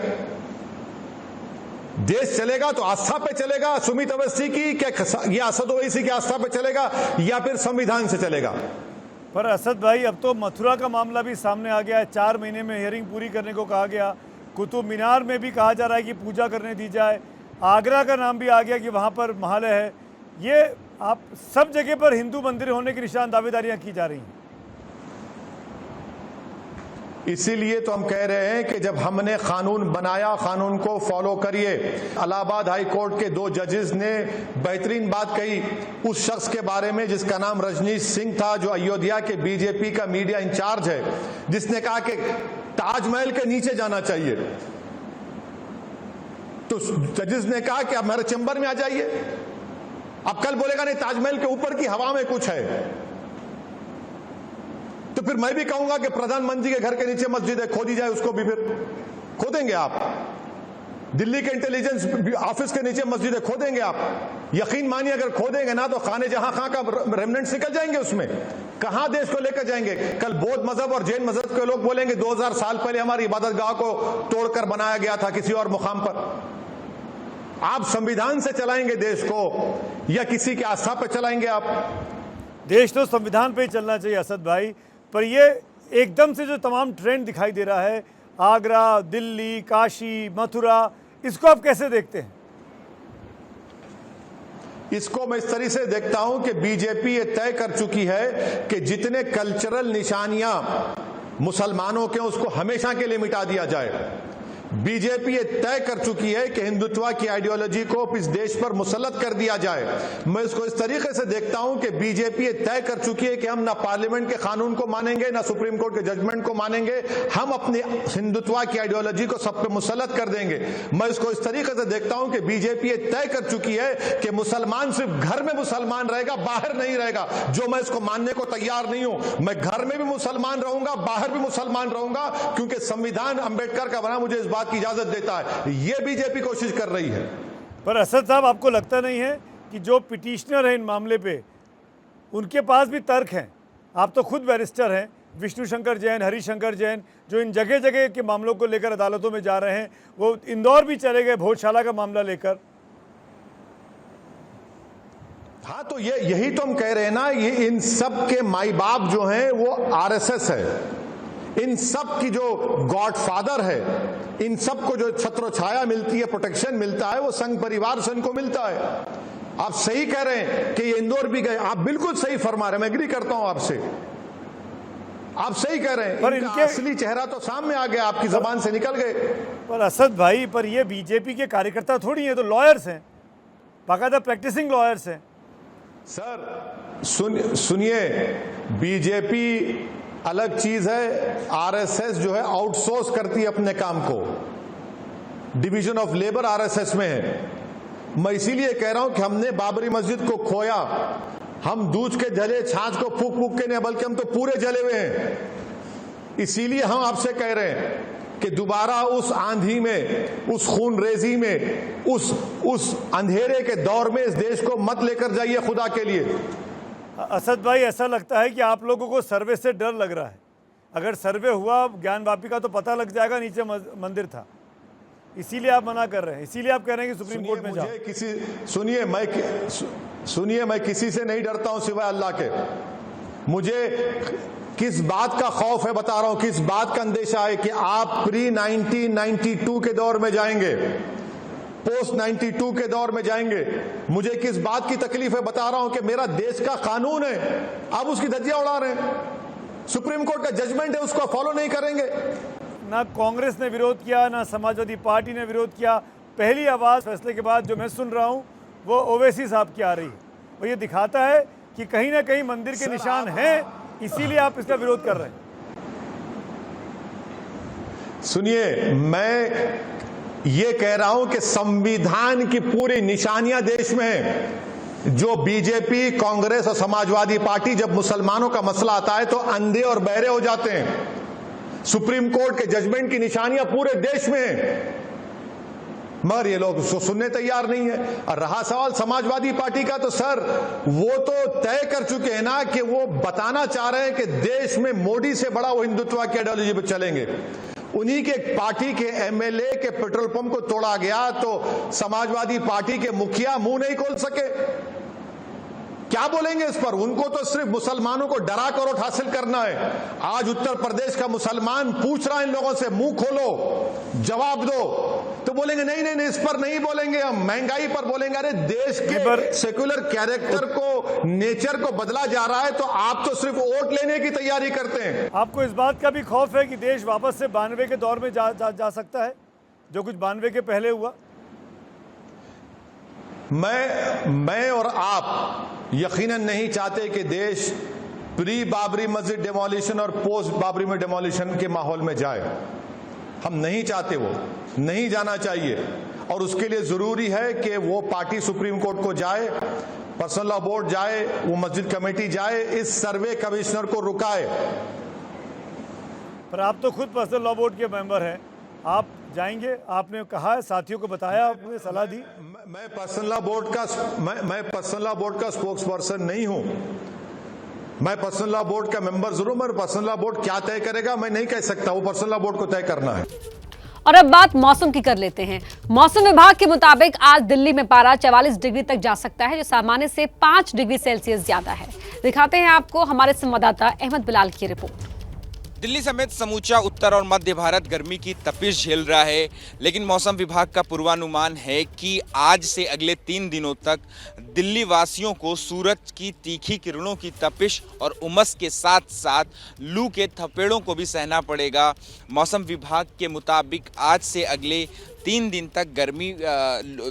देश चलेगा तो आस्था पे चलेगा सुमित अवस्थी की, क्या ये असद ओवैसी की आस्था पे चलेगा या फिर संविधान से चलेगा? पर असद भाई, अब तो मथुरा का मामला भी सामने आ गया है। 4 महीने में हियरिंग पूरी करने को कहा गया। कुतुब मीनार में भी कहा जा रहा है कि पूजा करने दी जाए। आगरा का नाम भी आ गया कि वहाँ पर महालय है। ये आप सब जगह पर हिंदू मंदिर होने की निशान दावेदारियाँ की जा रही हैं। इसीलिए तो हम कह रहे हैं कि जब हमने कानून बनाया, कानून को फॉलो करिए। इलाहाबाद हाई कोर्ट के 2 जजेस ने बेहतरीन बात कही उस शख्स के बारे में जिसका नाम रजनीश सिंह था, जो अयोध्या के बीजेपी का मीडिया इंचार्ज है, जिसने कहा कि ताजमहल के नीचे जाना चाहिए। तो जजेस ने कहा कि आप मेरे चैम्बर में आ जाइए। अब कल बोलेगा नहीं, ताजमहल के ऊपर की हवा में कुछ है, तो फिर मैं भी कहूंगा कि प्रधानमंत्री के घर के नीचे मस्जिद है, खोदी जाए, उसको भी फिर खोदेंगे आप। दिल्ली के इंटेलिजेंस ऑफिस के नीचे मस्जिद है, खोदेंगे आप। यकीन मानिए, अगर खोदेंगे ना तो खाने जहां खां का रेमनेंट्स निकल जाएंगे उसमें। कहां देश को लेकर जाएंगे? कल बौद्ध मजहब और जैन मजहब के लोग बोलेंगे 2000 साल पहले हमारी इबादत गाह को तोड़कर बनाया गया था किसी और मुकाम पर। आप संविधान से चलाएंगे देश को या किसी की आस्था पर चलाएंगे आप? देश तो संविधान पे ही चलना चाहिए असद भाई, पर ये एकदम से जो तमाम ट्रेंड दिखाई दे रहा है, आगरा, दिल्ली, काशी, मथुरा, इसको आप कैसे देखते हैं? इसको मैं इस तरह से देखता हूं कि बीजेपी ये तय कर चुकी है कि जितने कल्चरल निशानियां मुसलमानों के उसको हमेशा के लिए मिटा दिया जाए। बीजेपी ये तय कर चुकी है कि हिंदुत्व की आइडियोलॉजी को इस देश पर मुसल्लत कर दिया जाए। मैं इसको इस तरीके से देखता हूं कि बीजेपी ये तय कर चुकी है कि हम ना पार्लियामेंट के कानून को मानेंगे, ना सुप्रीम कोर्ट के जजमेंट को मानेंगे, हम अपनी हिंदुत्व की आइडियोलॉजी को सब पे मुसल्लत कर देंगे। मैं इसको इस तरीके से देखता हूं कि बीजेपी ये तय कर चुकी है कि मुसलमान सिर्फ घर में मुसलमान रहेगा, बाहर नहीं रहेगा, जो मैं इसको मानने को तैयार नहीं हूं। मैं घर में भी मुसलमान रहूंगा, बाहर भी मुसलमान रहूंगा, क्योंकि संविधान अंबेडकर का बना मुझे इस बात की इजाजत देता है। ये बीजेपी कोशिश कर रही है। पर असद साहब, आपको लगता नहीं है कि जो पिटिशनर है इन मामले पे, उनके पास भी तर्क हैं? आप तो खुद बैरिस्टर हैं, विष्णु शंकर जैन, हरिशंकर जैन, जो इन जगह जगह के मामलों को लेकर अदालतों में जा रहे हैं, वो इंदौर भी चले गए भोजशाला का मामला लेकर। हाँ, तो यही तो हम कह रहे हैं ना, ये इन सब के माई बाप जो हैं वो आरएसएस है। इन सब की जो गॉडफादर है, इन सब को जो छत्र छाया मिलती है, प्रोटेक्शन मिलता है, वो संघ परिवार से इनको मिलता है। आप सही कह रहे हैं कि ये इंदौर भी गए, आप बिल्कुल सही फरमा रहे हैं, मैं एग्री करता हूं आपसे, आप सही कह रहे हैं। पर इनके असली चेहरा तो सामने आ गया, आपकी जबान से निकल गए। पर असद भाई, पर ये बीजेपी के कार्यकर्ता थोड़ी है, तो लॉयर्स हैं, बाकायदा प्रैक्टिसिंग लॉयर्स हैं। सर सुनिए, बीजेपी अलग चीज है, आरएसएस जो है आउटसोर्स करती है अपने काम को। डिवीजन ऑफ लेबर आरएसएस में है। मैं इसीलिए कह रहा हूं कि हमने बाबरी मस्जिद को खोया, हम दूध के जले छाछ को फूक फूक के नहीं, बल्कि हम तो पूरे जले हुए हैं। इसीलिए हम आपसे कह रहे हैं कि दोबारा उस आंधी में, उस खूनरेजी में, उस अंधेरे के दौर में इस देश को मत लेकर जाइए खुदा के लिए। असद भाई, ऐसा लगता है कि आप लोगों को सर्वे से डर लग रहा है। अगर सर्वे हुआ ज्ञानवापी का तो पता लग जाएगा नीचे मंदिर था, इसीलिए आप मना कर रहे हैं, इसीलिए आप कह रहे हैं कि सुप्रीम कोर्ट में जाओ। सुनिए, मैं किसी से नहीं डरता हूं सिवाय अल्लाह के। मुझे किस बात का खौफ है बता रहा हूं, किस बात का अंदेशा है कि आप प्री 1992 के दौर में जाएंगे, पोस्ट 92 के दौर में जाएंगे। मुझे किस बात की तकलीफ है बता रहा हूं कि मेरा देश का कानून है, आप उसकी धज्जियां उड़ा रहे हैं। सुप्रीम कोर्ट का जजमेंट है, उसको फॉलो नहीं करेंगे। ना कांग्रेस ने विरोध किया, ना समाजवादी पार्टी ने विरोध किया। पहली आवाज फैसले के बाद जो मैं सुन रहा हूं वो ओवैसी साहब की आ रही है, और ये दिखाता है कि कहीं ना कहीं मंदिर के निशान हैं, इसीलिए आप इसका विरोध कर रहे हैं। सुनिए, मैं ये कह रहा हूं कि संविधान की पूरी निशानियां देश में है। जो बीजेपी, कांग्रेस और समाजवादी पार्टी जब मुसलमानों का मसला आता है तो अंधे और बहरे हो जाते हैं। सुप्रीम कोर्ट के जजमेंट की निशानियां पूरे देश में है, मगर ये लोग उसको सुनने तैयार नहीं है। और रहा सवाल समाजवादी पार्टी का, तो सर वो तो तय कर चुके हैं ना कि वो बताना चाह रहे हैं कि देश में मोदी से बड़ा वो हिंदुत्व की आइडियोलॉजी पर चलेंगे। उन्हीं के पार्टी के एमएलए के पेट्रोल पंप को तोड़ा गया तो समाजवादी पार्टी के मुखिया मुंह नहीं खोल सके। क्या बोलेंगे इस पर? उनको तो सिर्फ मुसलमानों को डरा कर वोट हासिल करना है। आज उत्तर प्रदेश का मुसलमान पूछ रहा है इन लोगों से, मुंह खोलो, जवाब दो, तो बोलेंगे नहीं नहीं नहीं, इस पर नहीं बोलेंगे, हम महंगाई पर बोलेंगे। अरे देश के सेक्युलर कैरेक्टर को, नेचर को बदला जा रहा है, तो आप तो सिर्फ वोट लेने की तैयारी करते हैं। आपको इस बात का भी खौफ है कि देश वापस से 92 के दौर में जा सकता है, जो कुछ 92 के पहले हुआ? मैं और आप यकीनन नहीं चाहते कि देश प्री बाबरी मस्जिद डेमोलिशन और पोस्ट बाबरी में डेमोलिशन के माहौल में जाए। हम नहीं चाहते, वो नहीं जाना चाहिए। और उसके लिए जरूरी है कि वो पार्टी सुप्रीम कोर्ट को जाए, पर्सनल लॉ बोर्ड जाए, वो मस्जिद कमेटी जाए, इस सर्वे कमिश्नर को रुकाए। पर आप तो खुद पर्सनल लॉ बोर्ड के मेंबर हैं, आप जाएंगे? आपने कहा है, साथियों को बताया, आपने सलाह दी? मैं पर्सनल लॉ बोर्ड का स्पोक्स पर्सन नहीं हूं। मैं पर्सनल लॉ बोर्ड का मेंबर जरूर, मगर पर्सनल लॉ बोर्ड क्या तय करेगा मैं नहीं कह सकता, वो पर्सनल लॉ बोर्ड को तय करना है। और अब बात मौसम की कर लेते हैं। मौसम विभाग के मुताबिक आज दिल्ली में पारा 44 डिग्री तक जा सकता है, जो सामान्य से 5 डिग्री सेल्सियस ज्यादा है। दिखाते हैं आपको हमारे संवाददाता अहमद बिलाल की रिपोर्ट। दिल्ली समेत समूचा उत्तर और मध्य भारत गर्मी की तपिश झेल रहा है, लेकिन मौसम विभाग का पूर्वानुमान है कि आज से अगले 3 दिनों तक दिल्ली वासियों को सूरज की तीखी किरणों की तपिश और उमस के साथ साथ लू के थपेड़ों को भी सहना पड़ेगा। मौसम विभाग के मुताबिक आज से अगले 3 दिन तक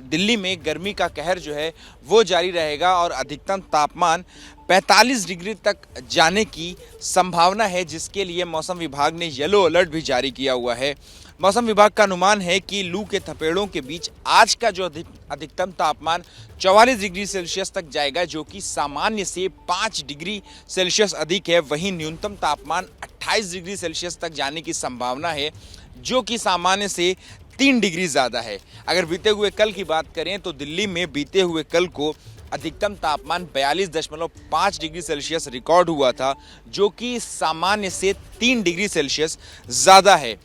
दिल्ली में गर्मी का कहर जो है वो जारी रहेगा और अधिकतम तापमान 45 डिग्री तक जाने की संभावना है, जिसके लिए मौसम विभाग ने येलो अलर्ट भी जारी किया हुआ है। मौसम विभाग का अनुमान है कि लू के थपेड़ों के बीच आज का जो अधिकतम तापमान 44 डिग्री सेल्सियस तक जाएगा, जो कि सामान्य से 5 डिग्री सेल्सियस अधिक है। वहीं न्यूनतम तापमान 28 डिग्री सेल्सियस तक जाने की संभावना है, जो कि सामान्य से 3 डिग्री ज़्यादा है। अगर बीते हुए कल की बात करें तो दिल्ली में बीते हुए कल को अधिकतम तापमान 42.5 डिग्री सेल्सियस रिकॉर्ड हुआ था, जो कि सामान्य से 3 डिग्री सेल्सियस ज़्यादा है।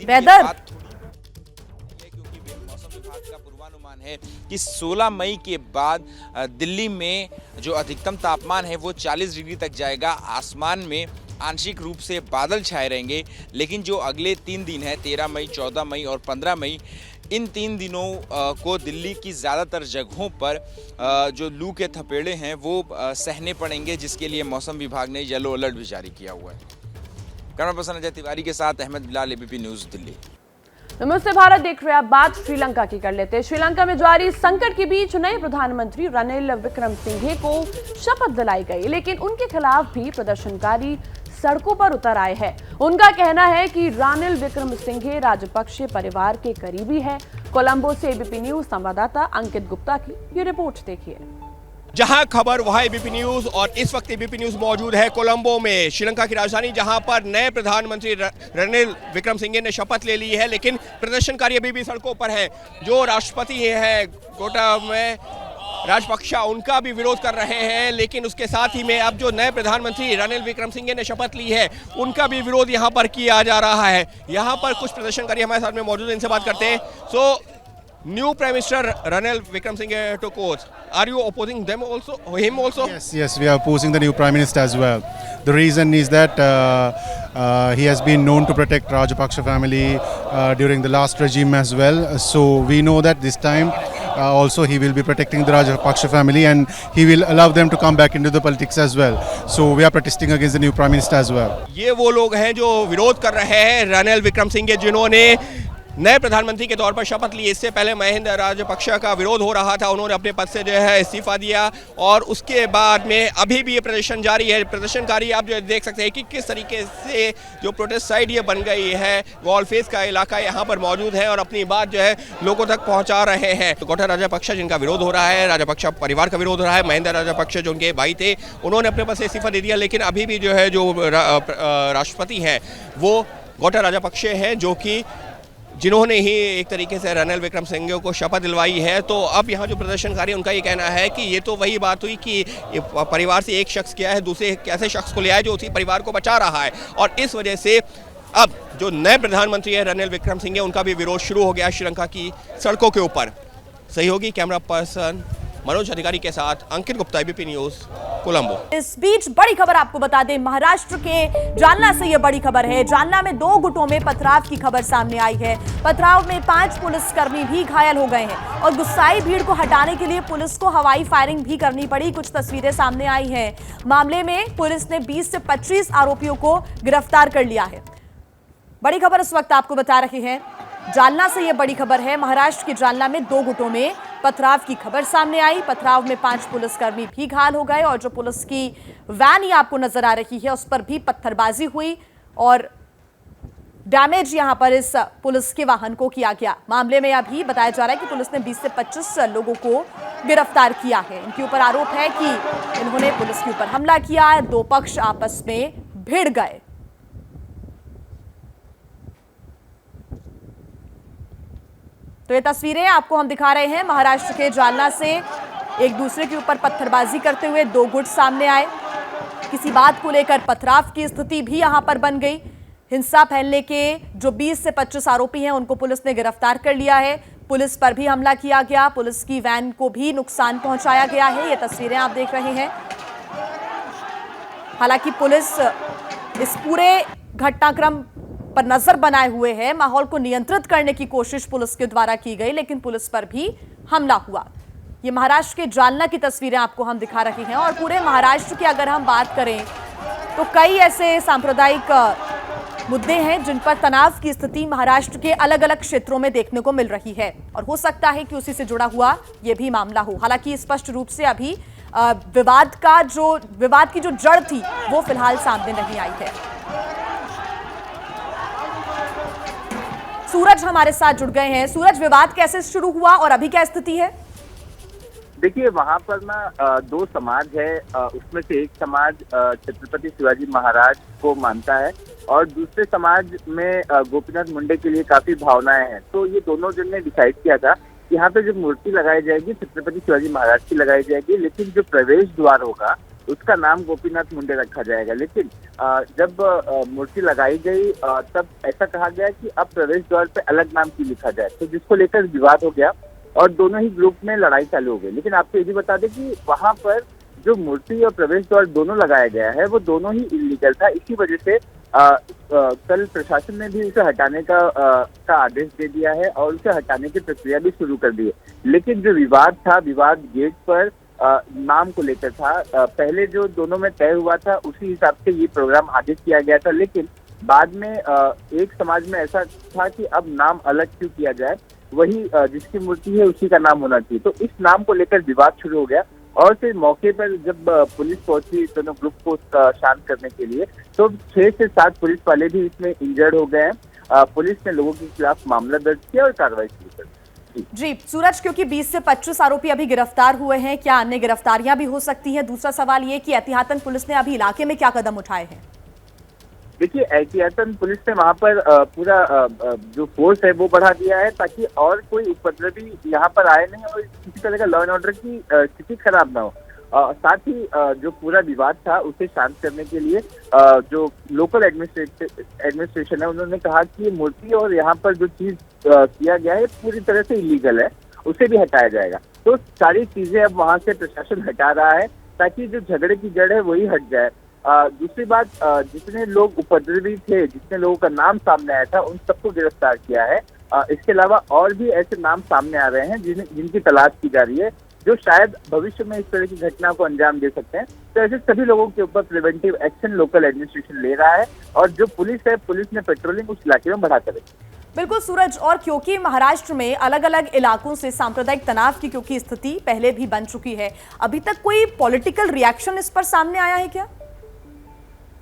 वेदर मौसम विभाग का पूर्वानुमान है कि 16 मई के बाद दिल्ली में जो अधिकतम तापमान है वो 40 डिग्री तक जाएगा। आसमान में आंशिक रूप से बादल छाए रहेंगे, लेकिन जो अगले 3 दिन है 13 मई, 14 मई और 15 मई, इन 3 दिनों को दिल्ली की ज़्यादातर जगहों पर जो लू के थपेड़े हैं वो सहने पड़ेंगे, जिसके लिए मौसम विभाग ने येलो अलर्ट भी जारी किया हुआ है। कैमरा पर्सन अजय तिवारी के साथ अहमद बिलाल, एबीपी न्यूज़ दिल्ली। नमस्ते भारत देख रहे हैं। बात श्रीलंका की कर लेते हैं। श्रीलंका में जारी संकट के बीच नए प्रधानमंत्री रनिल विक्रमसिंघे को शपथ दिलाई गई, लेकिन उनके खिलाफ भी प्रदर्शनकारी सड़कों पर उतर आए हैं। उनका कहना है कि रनिल विक्रमसिंघे राजपक्षे परिवार के करीबी है। कोलंबो से एबीपी न्यूज संवाददाता अंकित गुप्ता की ये रिपोर्ट देखिए। जहां खबर वहां एबीपी न्यूज, और इस वक्त एबीपी न्यूज मौजूद है कोलंबो में, श्रीलंका की राजधानी, जहां पर नए प्रधानमंत्री रनिल विक्रमसिंघे ने शपथ ले ली है, लेकिन प्रदर्शनकारी अभी भी सड़कों पर हैं। जो राष्ट्रपति है गोटाबये राजपक्षा, उनका भी विरोध कर रहे हैं, लेकिन उसके साथ ही में अब जो नए प्रधानमंत्री रनिल विक्रमसिंघे ने शपथ ली है उनका भी विरोध यहां पर किया जा रहा है। यहां पर कुछ प्रदर्शनकारी हमारे साथ में मौजूद हैं, इनसे बात करते हैं। सो new Prime Minister Ranil Wickremesinghe took oath. Are you opposing them also, him also? Yes, we are opposing the new Prime Minister as well. The reason is that he has been known to protect Rajapaksa family during the last regime as well. So we know that this time also he will be protecting the Rajapaksa family and he will allow them to come back into the politics as well. So we are protesting against the new Prime Minister as well. ये वो लोग हैं जो विरोध कर रहे हैं रनिल विक्रमसिंघे, जिन्होंने नए प्रधानमंत्री के तौर पर शपथ ली। इससे पहले महिंदा राजपक्षा का विरोध हो रहा था, उन्होंने अपने पद से जो है इस्तीफा दिया, और उसके बाद में अभी भी ये प्रदर्शन जारी है। प्रदर्शनकारी आप जो देख सकते हैं कि किस तरीके से जो प्रोटेस्ट साइट ये बन गई है, वॉल फेस का इलाका यहाँ पर मौजूद है और अपनी बात जो है लोगों तक पहुँचा रहे हैं। तो गोटा राजपक्षा जिनका विरोध हो रहा है, राजपक्षा परिवार का विरोध हो रहा है, महिंदा राजपक्षा जो उनके भाई थे उन्होंने अपने पद से इस्तीफा दे दिया, लेकिन अभी भी जो है जो राष्ट्रपति हैं वो गोटा राजपक्षे हैं, जो कि जिन्होंने ही एक तरीके से रनिल विक्रमसिंघे को शपथ दिलवाई है। तो अब यहाँ जो प्रदर्शनकारी, उनका ये कहना है कि ये तो वही बात हुई कि परिवार से एक शख्स किया है, दूसरे ऐसे शख्स को ले आए जो उसी परिवार को बचा रहा है, और इस वजह से अब जो नए प्रधानमंत्री है रनिल विक्रमसिंघे, उनका भी विरोध शुरू हो गया श्रीलंका की सड़कों के ऊपर। सहयोगी कैमरा पर्सन मनोज अधिकारी के साथ अंकित गुप्ता, एबीपी न्यूज, कोलंबो। इस बीच बड़ी खबर आपको बता दें, महाराष्ट्र के जालना से यह बड़ी खबर है। जालना में 2 गुटों में पथराव की खबर सामने आई है। पथराव में 5 पुलिसकर्मी भी घायल हो गए हैं और गुस्साई भीड़ को हटाने के लिए पुलिस को हवाई फायरिंग भी करनी पड़ी। कुछ तस्वीरें सामने आई हैं। मामले में पुलिस ने 20 से 25 आरोपियों को गिरफ्तार कर लिया है। बड़ी खबर इस वक्त आपको बता रहे हैं, जालना से यह बड़ी खबर है। महाराष्ट्र के जालना में 2 गुटों में पथराव की खबर सामने आई। पथराव में 5 पुलिसकर्मी भी घायल हो गए और जो पुलिस की वैन ही आपको नजर आ रही है उस पर भी पत्थरबाजी हुई और डैमेज यहां पर इस पुलिस के वाहन को किया गया। मामले में अभी बताया जा रहा है कि पुलिस ने 20 से 25 लोगों को गिरफ्तार किया है। इनके ऊपर आरोप है कि इन्होंने पुलिस के ऊपर हमला किया। 2 पक्ष आपस में भिड़ गए। तो ये तस्वीरें आपको हम दिखा रहे हैं महाराष्ट्र के जालना से। एक दूसरे के ऊपर पत्थरबाजी करते हुए 2 गुट सामने आए। किसी बात को लेकर पथराव की स्थिति भी यहां पर बन गई। हिंसा फैलने के जो 20 से 25 आरोपी हैं उनको पुलिस ने गिरफ्तार कर लिया है। पुलिस पर भी हमला किया गया, पुलिस की वैन को भी नुकसान पहुंचाया गया है। ये तस्वीरें आप देख रहे हैं। हालांकि पुलिस इस पूरे घटनाक्रम पर नजर बनाए हुए है, माहौल को नियंत्रित करने की कोशिश पुलिस के द्वारा की गई, लेकिन पुलिस पर भी हमला हुआ। ये महाराष्ट्र के जालना की तस्वीरें आपको हम दिखा रहे हैं। और पूरे महाराष्ट्र की अगर हम बात करें तो कई ऐसे सांप्रदायिक मुद्दे हैं जिन पर तनाव की स्थिति महाराष्ट्र के अलग अलग क्षेत्रों में देखने को मिल रही है, और हो सकता है कि उसी से जुड़ा हुआ यह भी मामला हो। हालांकि स्पष्ट रूप से अभी विवाद की जो जड़ थी वो फिलहाल सामने नहीं आई है। सूरज हमारे साथ जुड़ गए हैं। सूरज, विवाद कैसे शुरू हुआ और अभी क्या स्थिति है? देखिए, वहाँ पर ना दो समाज है, उसमें से एक समाज छत्रपति शिवाजी महाराज को मानता है और दूसरे समाज में गोपीनाथ मुंडे के लिए काफी भावनाएं हैं। तो ये दोनों जन ने डिसाइड किया था कि यहाँ पे जो मूर्ति लगाई जाएगी छत्रपति शिवाजी महाराज की लगाई जाएगी, लेकिन जो प्रवेश द्वार होगा उसका नाम गोपीनाथ मुंडे रखा जाएगा। लेकिन जब मूर्ति लगाई गई तब ऐसा कहा गया कि अब प्रवेश द्वार पे अलग नाम क्यों लिखा जाए, तो जिसको लेकर विवाद हो गया और दोनों ही ग्रुप में लड़ाई चालू हो गई। लेकिन आपको ये भी बता दें कि वहां पर जो मूर्ति और प्रवेश द्वार दोनों लगाया गया है वो दोनों ही इलीगल था। इसी वजह से कल प्रशासन ने भी उसे हटाने का आदेश दे दिया है और उसे हटाने की प्रक्रिया भी शुरू कर दी है। लेकिन जो विवाद था, विवाद गेट पर नाम को लेकर था। पहले जो दोनों में तय हुआ था उसी हिसाब से ये प्रोग्राम आगे किया गया था, लेकिन बाद में एक समाज में ऐसा था कि अब नाम अलग क्यों किया जाए, वही जिसकी मूर्ति है उसी का नाम होना चाहिए। तो इस नाम को लेकर विवाद शुरू हो गया और फिर मौके पर जब पुलिस पहुंची दोनों ग्रुप को शांत करने के लिए, तो 6 से 7 पुलिस वाले भी इसमें इंजर्ड हो गए हैं। पुलिस ने लोगों के खिलाफ मामला दर्ज किया और कार्रवाई शुरू कर दी। जी सूरज, क्योंकि 20 से 25 आरोपी अभी गिरफ्तार हुए हैं, क्या अन्य गिरफ्तारियां भी हो सकती हैं? दूसरा सवाल ये कि एहतियातन पुलिस ने अभी इलाके में क्या कदम उठाए हैं? देखिए, एहतियातन पुलिस ने वहाँ पर पूरा जो फोर्स है वो बढ़ा दिया है ताकि और कोई उपद्रवी यहाँ पर आए नहीं और किसी तरह का लॉ एंड ऑर्डर की स्थिति खराब ना हो। साथ ही जो पूरा विवाद था उसे शांत करने के लिए जो लोकल एडमिनिस्ट्रेशन है उन्होंने कहा कि मूर्ति और यहाँ पर जो चीज किया गया है पूरी तरह से इलीगल है, उसे भी हटाया जाएगा। तो सारी चीजें अब वहाँ से प्रशासन हटा रहा है ताकि जो झगड़े की जड़ है वही हट जाए। दूसरी बात, जितने लोग उपद्रवी थे, जितने लोगों का नाम सामने आया था, उन सबको गिरफ्तार किया है। इसके अलावा और भी ऐसे नाम सामने आ रहे हैं जिनकी तलाश की जा रही है, जो शायद भविष्य में इस तरह की घटना को अंजाम दे सकते हैं। तो ऐसे सभी लोगों के ऊपर प्रिवेंटिव एक्शन लोकल एडमिनिस्ट्रेशन ले रहा है और जो पुलिस है, पुलिस ने पेट्रोलिंग उस इलाके में बढ़ा कर रखी है। बिल्कुल सूरज, और क्योंकि महाराष्ट्र में अलग अलग इलाकों से सांप्रदायिक तनाव की क्योंकि स्थिति पहले भी बन चुकी है, अभी तक कोई पॉलिटिकल रिएक्शन इस पर सामने आया है क्या?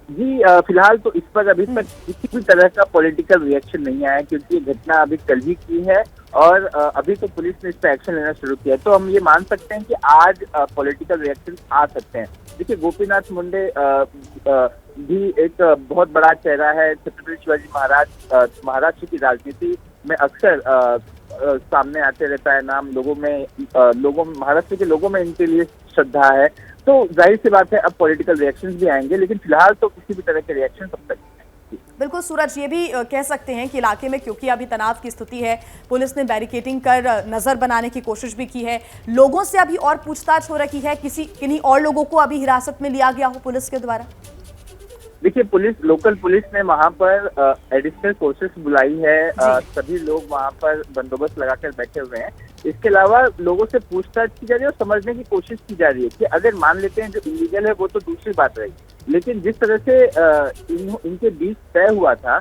जी फिलहाल तो इस पर अभी तक किसी भी तरह का पॉलिटिकल रिएक्शन नहीं आया, क्योंकि ये घटना अभी कल ही की है और अभी तो पुलिस ने इस पर एक्शन लेना शुरू किया है। तो हम ये मान सकते हैं कि आज पॉलिटिकल रिएक्शन आ सकते हैं। देखिए, गोपीनाथ मुंडे भी एक बहुत बड़ा चेहरा है। छत्रपति शिवाजी महाराज महाराष्ट्र की राजनीति में अक्सर सामने आते रहता है नाम। महाराष्ट्र के लोगों में इनके लिए श्रद्धा है। तो जाहिर सी बात है अब पॉलिटिकल रिएक्शंस भी आएंगे, लेकिन फिलहाल तो किसी भी तरह के रिएक्शन तब तक नहीं। बिल्कुल सूरज, ये भी कह सकते हैं कि इलाके में क्योंकि अभी तनाव की स्थिति है, पुलिस ने बैरिकेडिंग कर नजर बनाने की कोशिश भी की है। लोगों से अभी और पूछताछ हो रही है, किन्हीं और लोगों को अभी हिरासत में लिया गया हो पुलिस के द्वारा? देखिए, लोकल पुलिस ने वहाँ पर एडिशनल फोर्सेस बुलाई है। सभी लोग वहाँ पर बंदोबस्त लगाकर बैठे हुए हैं। इसके अलावा लोगों से पूछताछ की जा रही है और समझने की कोशिश की जा रही है कि अगर मान लेते हैं जो इलीगल है वो तो दूसरी बात रही, लेकिन जिस तरह से इनके बीच तय हुआ था,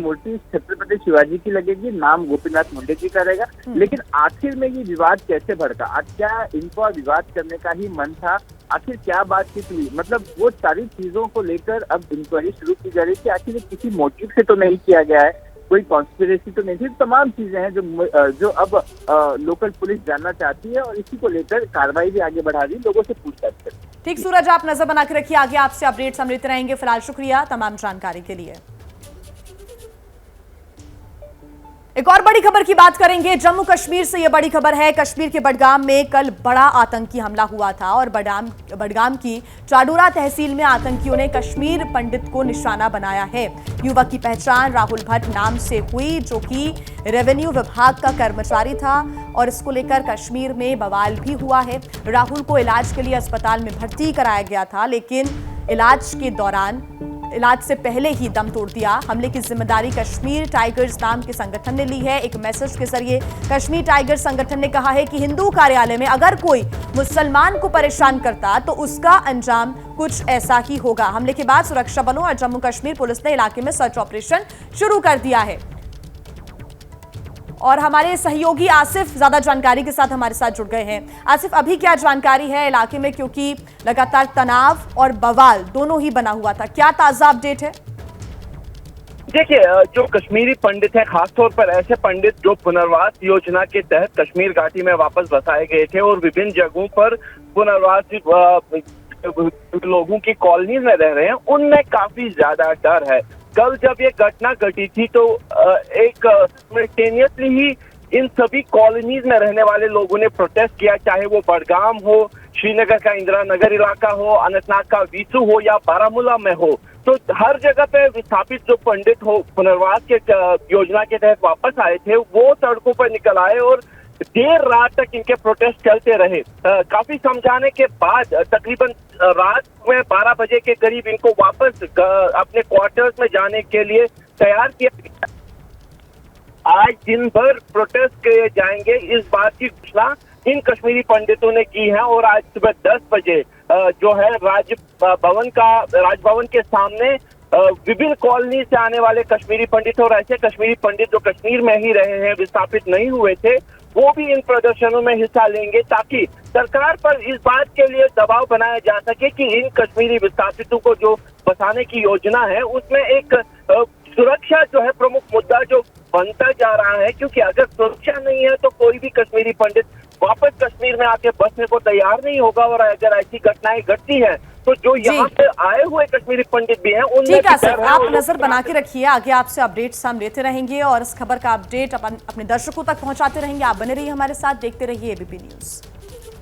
मूर्ति छत्रपति शिवाजी की लगेगी, नाम गोपीनाथ मुंडे जी का रहेगा, लेकिन आखिर में ये विवाद कैसे भड़का? आज क्या इनको विवाद करने का ही मन था? आखिर क्या बातचीत हुई? मतलब वो सारी चीजों को लेकर अब इंक्वायरी शुरू की जा रही है कि आखिर किसी मोटिव से तो नहीं किया गया है, कोई कॉन्स्पिरेसी तो नहीं थी। तमाम चीजें हैं जो अब लोकल पुलिस जानना चाहती है और इसी को लेकर कार्रवाई भी आगे बढ़ा रही है, लोगों से पूछताछ कर। ठीक सूरज, आप नजर बना के रखिए, आगे आपसे अपडेट्स हम लेते रहेंगे। फिलहाल शुक्रिया तमाम जानकारी के लिए। एक और बड़ी खबर की बात करेंगे। जम्मू कश्मीर से यह बड़ी खबर है। कश्मीर के बडगाम में कल बड़ा आतंकी हमला हुआ था और बडगाम की चाडूरा तहसील में आतंकियों ने कश्मीर पंडित को निशाना बनाया है। युवक की पहचान राहुल भट्ट नाम से हुई, जो कि रेवेन्यू विभाग का कर्मचारी था और इसको लेकर कश्मीर में बवाल भी हुआ है। राहुल को इलाज के लिए अस्पताल में भर्ती कराया गया था, लेकिन इलाज से पहले ही दम तोड़ दिया। हमले की जिम्मेदारी कश्मीर टाइगर्स नाम के संगठन ने ली है। एक मैसेज के जरिए कश्मीर टाइगर्स संगठन ने कहा है कि हिंदू कार्यालय में अगर कोई मुसलमान को परेशान करता तो उसका अंजाम कुछ ऐसा ही होगा। हमले के बाद सुरक्षा बलों और जम्मू कश्मीर पुलिस ने इलाके में सर्च ऑपरेशन शुरू कर दिया है। और हमारे सहयोगी आसिफ ज्यादा जानकारी के साथ हमारे साथ जुड़ गए हैं। आसिफ, अभी क्या जानकारी है इलाके में, क्योंकि लगातार तनाव और बवाल दोनों ही बना हुआ था, क्या ताजा अपडेट है? देखिए, जो कश्मीरी पंडित हैं, खासतौर पर ऐसे पंडित जो पुनर्वास योजना के तहत कश्मीर घाटी में वापस बसाए गए थे और विभिन्न जगहों पर पुनर्वास लोगों की कॉलोनी में रह रहे हैं, उनमें काफी ज्यादा डर है। कल जब ये घटना घटी थी तो एक सिमल्टेनियसली ही इन सभी कॉलोनीज में रहने वाले लोगों ने प्रोटेस्ट किया, चाहे वो बडगाम हो, श्रीनगर का इंदिरा नगर इलाका हो, अनंतनाग का वीसू हो या बारामूला में हो। तो हर जगह पे विस्थापित जो पंडित हो पुनर्वास के योजना के तहत वापस आए थे, वो सड़कों पर निकल आए और देर रात तक इनके प्रोटेस्ट चलते रहे। काफी समझाने के बाद तकरीबन रात में 12 बजे के करीब इनको वापस अपने क्वार्टर्स में जाने के लिए तैयार किया गया। आज दिन भर प्रोटेस्ट किए जाएंगे, इस बात की घोषणा इन कश्मीरी पंडितों ने की है। और आज सुबह 10 बजे जो है राजभवन के सामने विभिन्न कॉलोनी से आने वाले कश्मीरी पंडित और ऐसे कश्मीरी पंडित जो कश्मीर में ही रहे हैं, विस्थापित नहीं हुए थे, वो भी इन प्रदर्शनों में हिस्सा लेंगे, ताकि सरकार पर इस बात के लिए दबाव बनाया जा सके कि इन कश्मीरी विस्थापितों को जो बसाने की योजना है उसमें एक सुरक्षा जो है प्रमुख मुद्दा जो बनता जा रहा है। क्योंकि अगर सुरक्षा नहीं है तो कोई भी कश्मीरी पंडित वापस कश्मीर में आके बसने को तैयार नहीं होगा। और अगर ऐसी घटनाएं घटती है तो जो यहाँ पे आए हुए कश्मीरी पंडित भी हैं उनमें ठीक है सर, आप नजर बना के रखिए, आगे आपसे अपडेट्स हम लेते रहेंगे और इस खबर का अपडेट अपने दर्शकों तक पहुंचाते रहेंगे। आप बने रहिए हमारे साथ, देखते रहिए एबीपी न्यूज।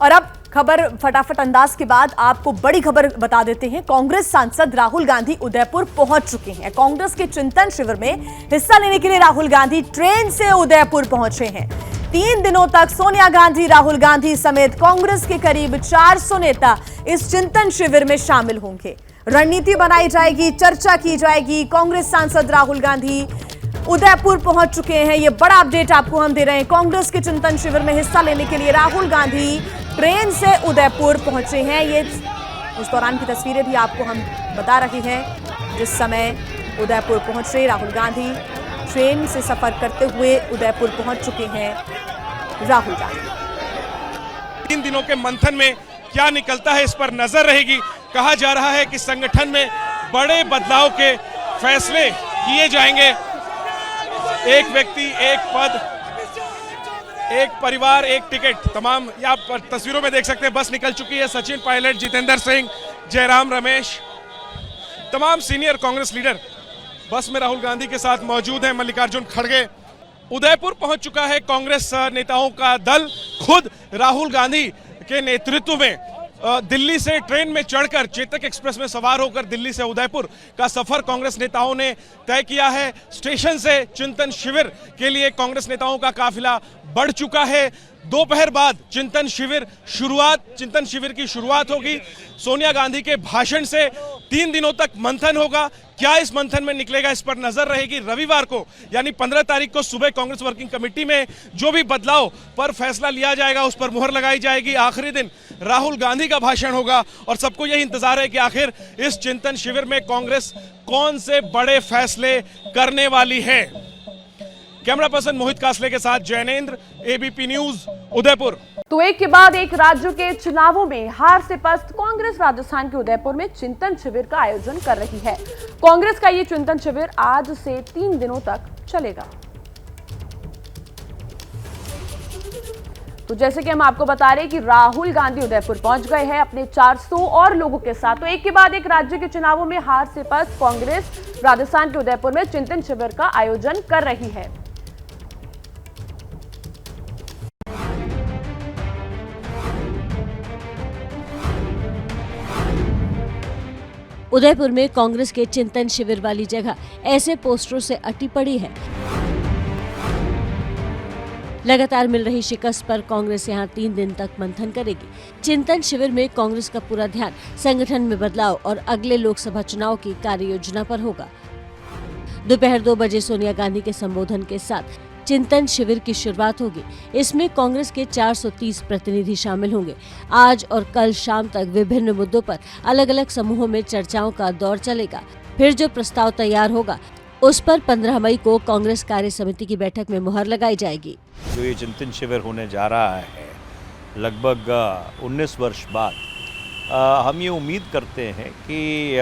और अब खबर फटाफट अंदाज के बाद आपको बड़ी खबर बता देते हैं। कांग्रेस सांसद राहुल गांधी उदयपुर पहुंच चुके हैं। कांग्रेस के चिंतन शिविर में हिस्सा लेने के लिए राहुल गांधी ट्रेन से उदयपुर पहुंचे हैं। 3 दिनों तक सोनिया गांधी, राहुल गांधी समेत कांग्रेस के करीब 400 नेता इस चिंतन शिविर में शामिल होंगे। रणनीति बनाई जाएगी, चर्चा की जाएगी। कांग्रेस सांसद राहुल गांधी उदयपुर पहुंच चुके हैं, ये बड़ा अपडेट आपको हम दे रहे हैं। कांग्रेस के चिंतन शिविर में हिस्सा लेने के लिए राहुल गांधी ट्रेन से उदयपुर पहुंचे हैं। ये उस दौरान की तस्वीरें भी आपको हम बता रहे हैं। जिस समय उदयपुर पहुंचे राहुल गांधी, ट्रेन से सफर करते हुए उदयपुर पहुंच चुके हैं राहुल गांधी। 3 दिनों के मंथन में क्या निकलता है इस पर नजर रहेगी। कहा जा रहा है कि संगठन में बड़े बदलाव के फैसले किए जाएंगे। एक व्यक्ति, एक पद, एक परिवार, एक टिकट, तमाम आप तस्वीरों में देख सकते हैं। बस निकल चुकी है। सचिन पायलट, जितेंद्र सिंह, जयराम रमेश, तमाम सीनियर कांग्रेस लीडर बस में राहुल गांधी के साथ मौजूद हैं। मल्लिकार्जुन खड़गे उदयपुर पहुंच चुका है। कांग्रेस नेताओं का दल खुद राहुल गांधी के नेतृत्व में दिल्ली से ट्रेन में चढ़कर चेतक एक्सप्रेस में सवार होकर दिल्ली से उदयपुर का सफर कांग्रेस नेताओं ने तय किया है। स्टेशन से चिंतन शिविर के लिए कांग्रेस नेताओं का काफिला बढ़ चुका है। दोपहर बाद चिंतन शिविर की शुरुआत होगी। सोनिया गांधी के भाषण से 3 दिनों तक मंथन होगा। क्या इस मंथन में निकलेगा इस पर नजर रहेगी। रविवार को यानी 15 तारीख को सुबह कांग्रेस वर्किंग कमेटी में जो भी बदलाव पर फैसला लिया जाएगा उस पर मुहर लगाई जाएगी। आखिरी दिन राहुल गांधी का भाषण होगा और सबको यही इंतजार है कि आखिर इस चिंतन शिविर में कांग्रेस कौन से बड़े फैसले करने वाली है। कैमरा पर्सन मोहित कासले के साथ जैनेंद्र, एबीपी न्यूज, उदयपुर। तो एक के बाद एक राज्यों के चुनावों में हार से पस्त कांग्रेस राजस्थान के उदयपुर में चिंतन शिविर का आयोजन कर रही है। कांग्रेस का ये चिंतन शिविर आज से 3 दिनों तक चलेगा। तो जैसे कि हम आपको बता रहे हैं कि राहुल गांधी उदयपुर पहुंच गए हैं अपने 400 और लोगों के साथ। तो एक के बाद एक राज्य के चुनावों में हार से पस्त कांग्रेस राजस्थान के उदयपुर में चिंतन शिविर का आयोजन कर रही है। उदयपुर में कांग्रेस के चिंतन शिविर वाली जगह ऐसे पोस्टरों से अटी पड़ी है। लगातार मिल रही शिकस्त पर कांग्रेस यहां 3 दिन तक मंथन करेगी। चिंतन शिविर में कांग्रेस का पूरा ध्यान संगठन में बदलाव और अगले लोकसभा चुनाव की कार्य योजना पर होगा। दोपहर 2 बजे सोनिया गांधी के संबोधन के साथ चिंतन शिविर की शुरुआत होगी। इसमें कांग्रेस के 430 प्रतिनिधि शामिल होंगे। आज और कल शाम तक विभिन्न मुद्दों पर अलग अलग समूहों में चर्चाओं का दौर चलेगा। फिर जो प्रस्ताव तैयार होगा उस पर 15 मई को कांग्रेस कार्य समिति की बैठक में मुहर लगाई जाएगी। जो ये चिंतन शिविर होने जा रहा है लगभग 19 वर्ष बाद, हम ये उम्मीद करते हैं कि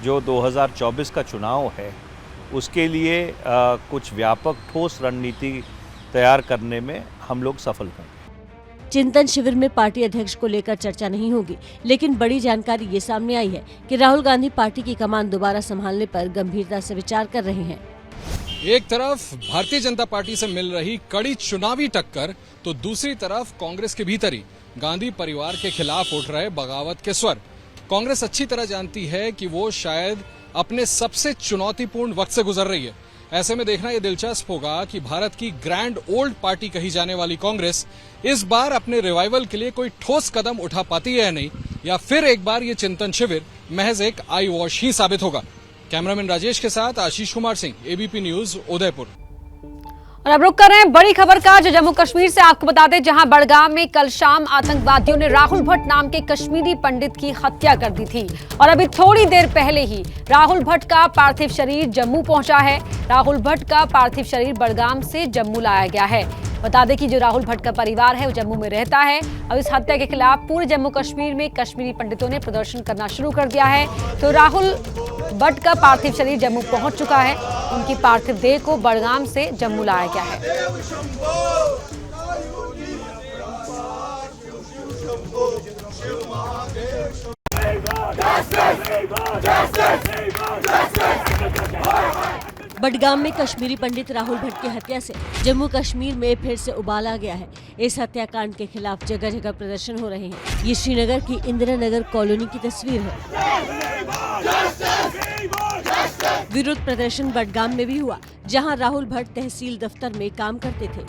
जो 2024 का चुनाव है उसके लिए कुछ व्यापक ठोस रणनीति तैयार करने में हम लोग सफल हों। चिंतन शिविर में पार्टी अध्यक्ष को लेकर चर्चा नहीं होगी, लेकिन बड़ी जानकारी ये सामने आई है कि राहुल गांधी पार्टी की कमान दोबारा संभालने पर गंभीरता से विचार कर रहे हैं। एक तरफ भारतीय जनता पार्टी से मिल रही कड़ी चुनावी टक्कर, तो दूसरी तरफ कांग्रेस के भीतर ही गांधी परिवार के खिलाफ उठ रहे बगावत के स्वर। कांग्रेस अच्छी तरह जानती है कि वो शायद अपने सबसे चुनौतीपूर्ण वक्त से गुजर रही है। ऐसे में देखना यह दिलचस्प होगा कि भारत की ग्रैंड ओल्ड पार्टी कही जाने वाली कांग्रेस इस बार अपने रिवाइवल के लिए कोई ठोस कदम उठा पाती है या नहीं, या फिर एक बार ये चिंतन शिविर महज एक आई वॉश ही साबित होगा। कैमरामैन राजेश के साथ आशीष कुमार सिंह, एबीपी न्यूज, उदयपुर। और अब रुक कर रहे हैं बड़ी खबर का, जो जम्मू कश्मीर से आपको बता दें, जहां बड़गाम में कल शाम आतंकवादियों ने राहुल भट्ट नाम के कश्मीरी पंडित की हत्या कर दी थी। और अभी थोड़ी देर पहले ही राहुल भट्ट का पार्थिव शरीर जम्मू पहुंचा है। राहुल भट्ट का पार्थिव शरीर बड़गाम से जम्मू लाया गया है। बता दें कि जो राहुल भट्ट का परिवार है वो जम्मू में रहता है। अब इस हत्या के खिलाफ पूरे जम्मू कश्मीर में कश्मीरी पंडितों ने प्रदर्शन करना शुरू कर दिया है। तो राहुल भट्ट का पार्थिव शरीर जम्मू पहुंच चुका है। उनकी पार्थिव देह को बड़गाम से जम्मू लाया गया है। बडगाम में कश्मीरी पंडित राहुल भट्ट की हत्या से जम्मू कश्मीर में फिर से उबाल आ गया है। इस हत्याकांड के खिलाफ जगह जगह प्रदर्शन हो रहे हैं। ये श्रीनगर की इंदिरा नगर कॉलोनी की तस्वीर है। विरोध प्रदर्शन बडगाम में भी हुआ, जहां राहुल भट्ट तहसील दफ्तर में काम करते थे।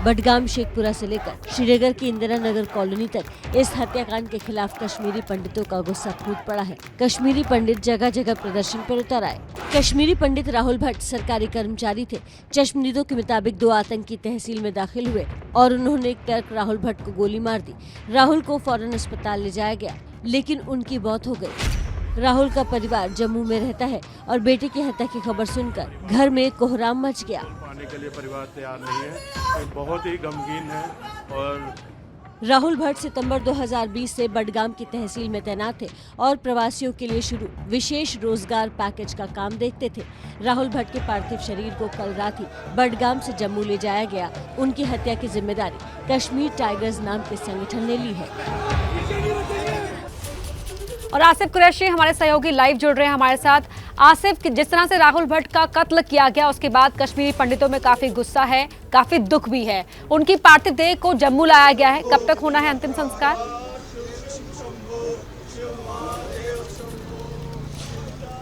बडगाम शेखपुरा से लेकर श्रीनगर की इंदिरा नगर कॉलोनी तक इस हत्याकांड के खिलाफ कश्मीरी पंडितों का गुस्सा फूट पड़ा है। कश्मीरी पंडित जगह जगह प्रदर्शन पर उतर आए। कश्मीरी पंडित राहुल भट्ट सरकारी कर्मचारी थे। चश्मदीदों के मुताबिक 2 आतंकी तहसील में दाखिल हुए और उन्होंने एक ट्रक राहुल भट्ट को गोली मार दी। राहुल को फौरन अस्पताल ले जाया गया, लेकिन उनकी मौत हो गई। राहुल का परिवार जम्मू में रहता है और बेटे की हत्या की खबर सुनकर घर में कोहराम मच गया। पाने के लिए परिवार तैयार नहीं है, ये बहुत ही गमगीन है। और राहुल भट्ट सितंबर 2020 से बडगाम की तहसील में तैनात थे और प्रवासियों के लिए शुरू विशेष रोजगार पैकेज का काम देखते थे। राहुल भट्ट के पार्थिव शरीर को कल रात ही बडगाम से जम्मू ले जाया गया। उनकी हत्या की जिम्मेदारी कश्मीर टाइगर्स नाम के संगठन ने ली है। और आसिफ कुरैशी हमारे सहयोगी लाइव जुड़ रहे हैं हमारे साथ। आसिफ, जिस तरह से राहुल भट्ट का कत्ल किया गया उसके बाद कश्मीरी पंडितों में काफी गुस्सा है, काफी दुख भी है। उनकी पार्थिव देह को जम्मू लाया गया है, कब तक होना है अंतिम संस्कार?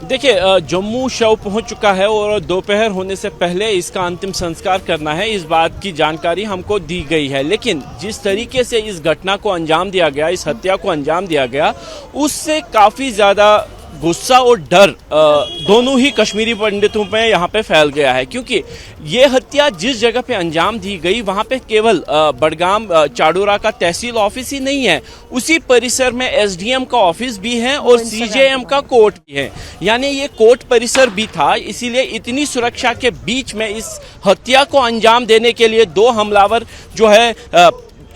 देखिए, जम्मू शव पहुंच चुका है और दोपहर होने से पहले इसका अंतिम संस्कार करना है, इस बात की जानकारी हमको दी गई है। लेकिन जिस तरीके से इस घटना को अंजाम दिया गया, इस हत्या को अंजाम दिया गया, उससे काफ़ी ज़्यादा गुस्सा और डर दोनों ही कश्मीरी पंडितों में यहाँ पे फैल गया है। क्योंकि ये हत्या जिस जगह पे अंजाम दी गई वहाँ पे केवल बडगाम चाडोरा का तहसील ऑफिस ही नहीं है, उसी परिसर में एसडीएम का ऑफिस भी है और सीजेएम का कोर्ट भी है। यानी ये कोर्ट परिसर भी था। इसीलिए इतनी सुरक्षा के बीच में इस हत्या को अंजाम देने के लिए 2 हमलावर जो है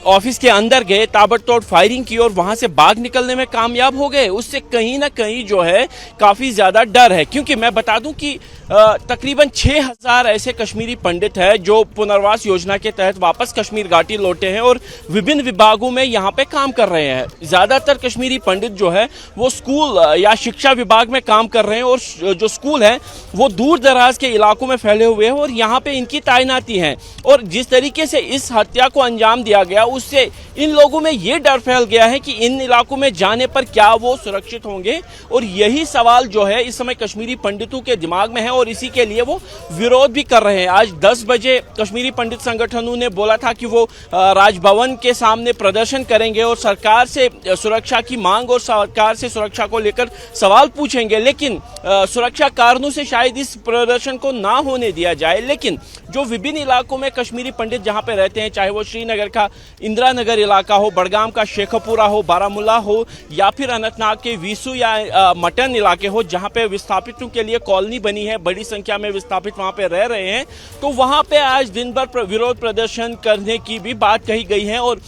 ऑफिस के अंदर गए, ताबड़तोड़ फायरिंग की और वहां से भाग निकलने में कामयाब हो गए। उससे कहीं ना कहीं जो है काफ़ी ज़्यादा डर है। क्योंकि मैं बता दूं कि तकरीबन 6000 ऐसे कश्मीरी पंडित हैं जो पुनर्वास योजना के तहत वापस कश्मीर घाटी लौटे हैं और विभिन्न विभागों में यहाँ पे काम कर रहे हैं। ज़्यादातर कश्मीरी पंडित जो है वो स्कूल या शिक्षा विभाग में काम कर रहे हैं और जो स्कूल हैं वो दूर दराज के इलाकों में फैले हुए हैं और यहाँ पे इनकी तैनाती है। और जिस तरीके से इस हत्या को अंजाम दिया गया उससे इन लोगों में ये डर फैल गया है कि इन इलाकों में जाने पर क्या वो सुरक्षित होंगे, और यही सवाल जो है इस समय कश्मीरी पंडितों के दिमाग में है और इसी के लिए वो विरोध भी कर रहे हैं। आज 10 बजे कश्मीरी पंडित संगठनों ने बोला था कि वो राजभवन के सामने प्रदर्शन करेंगे और सरकार से सुरक्षा की मांग और सरकार से सुरक्षा को लेकर सवाल पूछेंगे, लेकिन सुरक्षा कारणों से शायद इस प्रदर्शन को ना होने दिया जाए। लेकिन जो विभिन्न इलाकों में कश्मीरी पंडित जहां पे रहते हैं, चाहे वो श्रीनगर का इंदिरा नगर इलाका हो, बड़गाम का शेखपुरा हो, बारामूला हो, या फिर अनंतनाग के वीसू या मटन इलाके हो, जहां पे विस्थापितों के लिए कॉलोनी बनी है, बड़ी संख्या में विस्थापित वहां पे रह रहे हैं, तो वहां पे आज दिन भर विरोध प्रदर्शन करने की भी बात कही गई है। और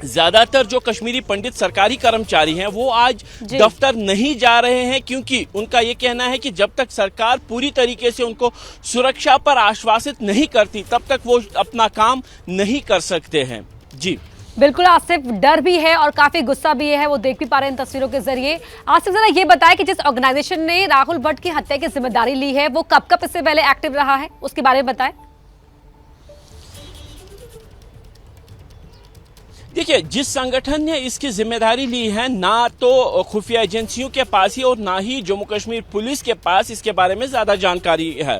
ज्यादातर जो कश्मीरी पंडित सरकारी कर्मचारी हैं वो आज दफ्तर नहीं जा रहे हैं, क्योंकि उनका ये कहना है कि जब तक सरकार पूरी तरीके से उनको सुरक्षा पर आश्वासित नहीं करती तब तक वो अपना काम नहीं कर सकते हैं। जी बिल्कुल आसिफ, डर भी है और काफी गुस्सा भी है, वो देख भी पा रहे हैं इन तस्वीरों के जरिए। आसिफ जरा ये बताएं कि जिस ऑर्गेनाइजेशन ने राहुल भट्ट की हत्या की जिम्मेदारी ली है वो कब इससे पहले एक्टिव रहा है, उसके बारे में बताएं। देखिए, जिस संगठन ने इसकी जिम्मेदारी ली है ना तो खुफिया एजेंसियों के पास ही और ना ही जम्मू कश्मीर पुलिस के पास इसके बारे में ज्यादा जानकारी है।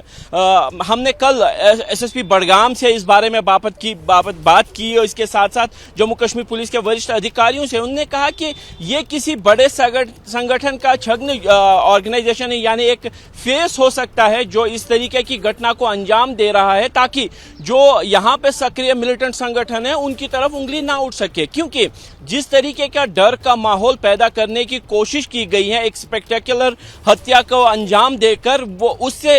हमने कल एसएसपी बड़गाम से इस बारे में बात की और इसके साथ साथ जम्मू कश्मीर पुलिस के वरिष्ठ अधिकारियों से। उन्होंने कहा कि ये किसी बड़े संगठन का छद्म ऑर्गेनाइजेशन है, यानी एक फेस हो सकता है जो इस तरीके की घटना को अंजाम दे रहा है, ताकि जो यहाँ पे सक्रिय मिलिटेंट संगठन है उनकी तरफ उंगली ना उठ सके। क्योंकि जिस तरीके का डर का माहौल पैदा करने की कोशिश की गई है एक स्पेक्टेकुलर हत्या को अंजाम देकर, वो उससे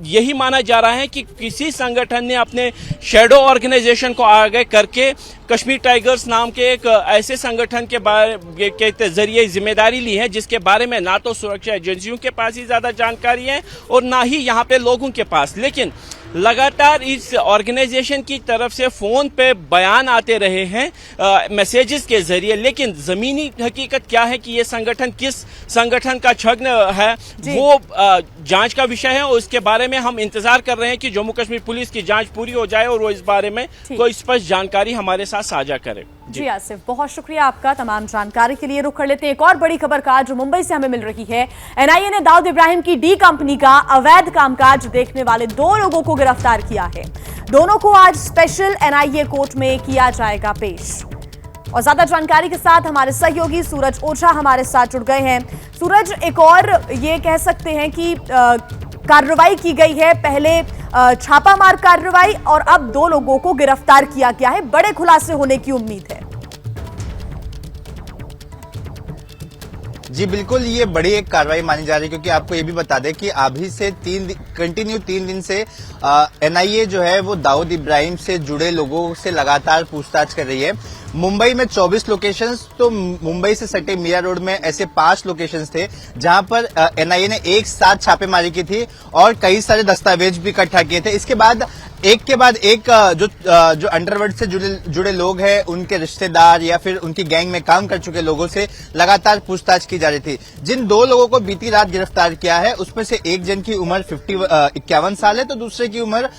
यही माना जा रहा है कि किसी संगठन ने अपने शैडो ऑर्गेनाइजेशन को आगे करके कश्मीर टाइगर्स नाम के एक ऐसे संगठन के जरिए जिम्मेदारी ली है जिसके बारे में ना तो सुरक्षा एजेंसियों के पास ही ज्यादा जानकारी है और ना ही यहाँ पे लोगों के पास। लेकिन लगातार इस ऑर्गेनाइजेशन की तरफ से फोन पे बयान आते रहे हैं मैसेजेस के जरिए, लेकिन जमीनी हकीकत क्या है कि ये संगठन किस संगठन का छद्म है वो जांच का विषय है और इसके बारे में हम इंतजार कर रहे हैं कि जम्मू कश्मीर पुलिस की जांच पूरी हो जाए और वो इस बारे में कोई स्पष्ट जानकारी हमारे साथ साझा करे। जी आसिफ, बहुत शुक्रिया आपका तमाम जानकारी के लिए। रुख कर लेते हैं एक और बड़ी खबर का जो मुंबई से हमें मिल रही है। एनआईए ने दाऊद इब्राहिम की डी कंपनी का अवैध कामकाज देखने वाले 2 लोगों को गिरफ्तार किया है। दोनों को आज स्पेशल एनआईए कोर्ट में किया जाएगा पेश। और ज्यादा जानकारी के साथ हमारे सहयोगी सूरज ओझा हमारे साथ जुड़ गए हैं। सूरज, एक और ये कह सकते हैं कि कार्रवाई की गई है, पहले छापामार कार्रवाई और अब 2 लोगों को गिरफ्तार किया गया है। बड़े खुलासे होने की उम्मीद है। जी बिल्कुल, ये बड़ी एक कार्रवाई मानी जा रही है, क्योंकि आपको ये भी बता दें कि अभी से 3 दिन से एनआईए जो है वो दाऊद इब्राहिम से जुड़े लोगों से लगातार पूछताछ कर रही है। मुंबई में 24 लोकेशंस, तो मुंबई से सटे मीरा रोड में ऐसे 5 लोकेशंस थे जहां पर एनआईए ने एक साथ छापेमारी की थी और कई सारे दस्तावेज भी इकट्ठा किए थे। इसके बाद एक के बाद एक जो अंडरवर्ल्ड से जुड़े लोग हैं, उनके रिश्तेदार या फिर उनकी गैंग में काम कर चुके लोगों से लगातार पूछताछ की जा रही थी। जिन 2 लोगों को बीती रात गिरफ्तार किया है उसमें से एक जन की उम्र 51 साल है तो दूसरे की उम्र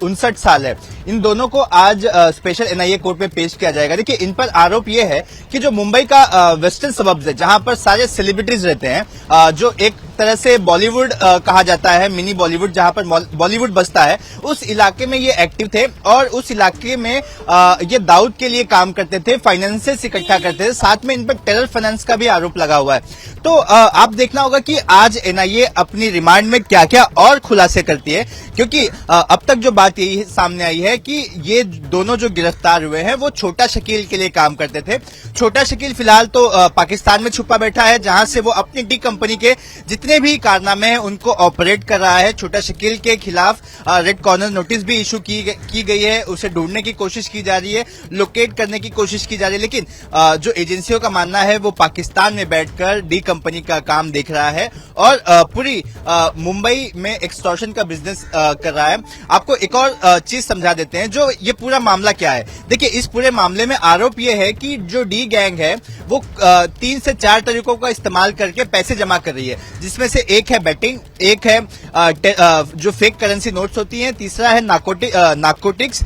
59 साल है। इन दोनों को आज स्पेशल एनआईए कोर्ट में पेश किया जाएगा। देखिए, इन पर आरोप ये है कि जो मुंबई का वेस्टर्न सबब्स है, जहां पर सारे सेलिब्रिटीज रहते हैं, जो एक तरह से बॉलीवुड कहा जाता है, मिनी बॉलीवुड, जहां पर बॉलीवुड बसता है, उस इलाके में ये एक्टिव थे और उस इलाके में ये दाऊद के लिए काम करते थे, फाइनेंसेस इकट्ठा करते थे, साथ में इन पर टेरर फाइनेंस का भी आरोप लगा हुआ है। तो आप देखना होगा कि आज एनआईए अपनी रिमांड में क्या क्या और खुलासे करती है, क्योंकि अब तक जो बात यही सामने आई है कि ये दोनों जो गिरफ्तार हुए हैं वो छोटा शकील के लिए काम करते थे। छोटा शकील फिलहाल तो पाकिस्तान में छुपा बैठा है, जहां से वो अपनी डी कंपनी के जितने भी कारनामे हैं उनको ऑपरेट कर रहा है। छोटा शकील के खिलाफ रेड कॉर्नर नोटिस भी इशू की गई है, उसे ढूंढने की कोशिश की जा रही है, लोकेट करने की कोशिश की जा रही है, लेकिन जो एजेंसियों का मानना है वो पाकिस्तान में बैठकर डी कंपनी का काम देख रहा है और पूरी मुंबई में एक्सटॉर्शन का बिजनेस कर रहा है। आपको एक और चीज समझा देते हैं, जो ये पूरा मामला क्या है। देखिए, इस पूरे मामले में आरोप ये है कि जो डी गैंग है वो 3 से 4 तरीकों का इस्तेमाल करके पैसे जमा कर रही है, जिसमें से एक है बेटिंग, एक है जो फेक करेंसी नोट्स होती हैं, तीसरा दूसरा है नार्कोटिक्स।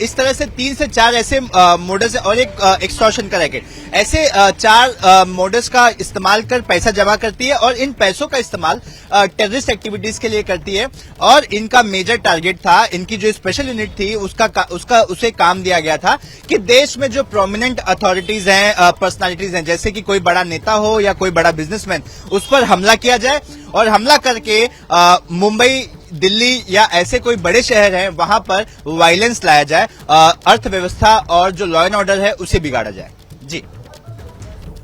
इस तरह से 3 से 4 ऐसे मोडस और एक एक्सटॉर्शन का रैकेट, ऐसे 4 मोडस का इस्तेमाल कर पैसा जमा करती है और इन पैसों का इस्तेमाल टेररिस्ट एक्टिविटीज के लिए करती है। और इनका मेजर टारगेट था, इनकी जो स्पेशल यूनिट थी उसे काम दिया गया था कि देश में जो प्रोमिनेंट अथॉरिटीज हैं, पर्सनालिटीज हैं, जैसे कि कोई बड़ा नेता हो या कोई बड़ा बिजनेसमैन, उस पर हमला किया जाए और हमला करके मुंबई, दिल्ली या ऐसे कोई बड़े शहर हैं वहां पर वायलेंस लाया जाए, अर्थव्यवस्था और जो लॉ एंड ऑर्डर है उसे बिगाड़ा जाए। जी,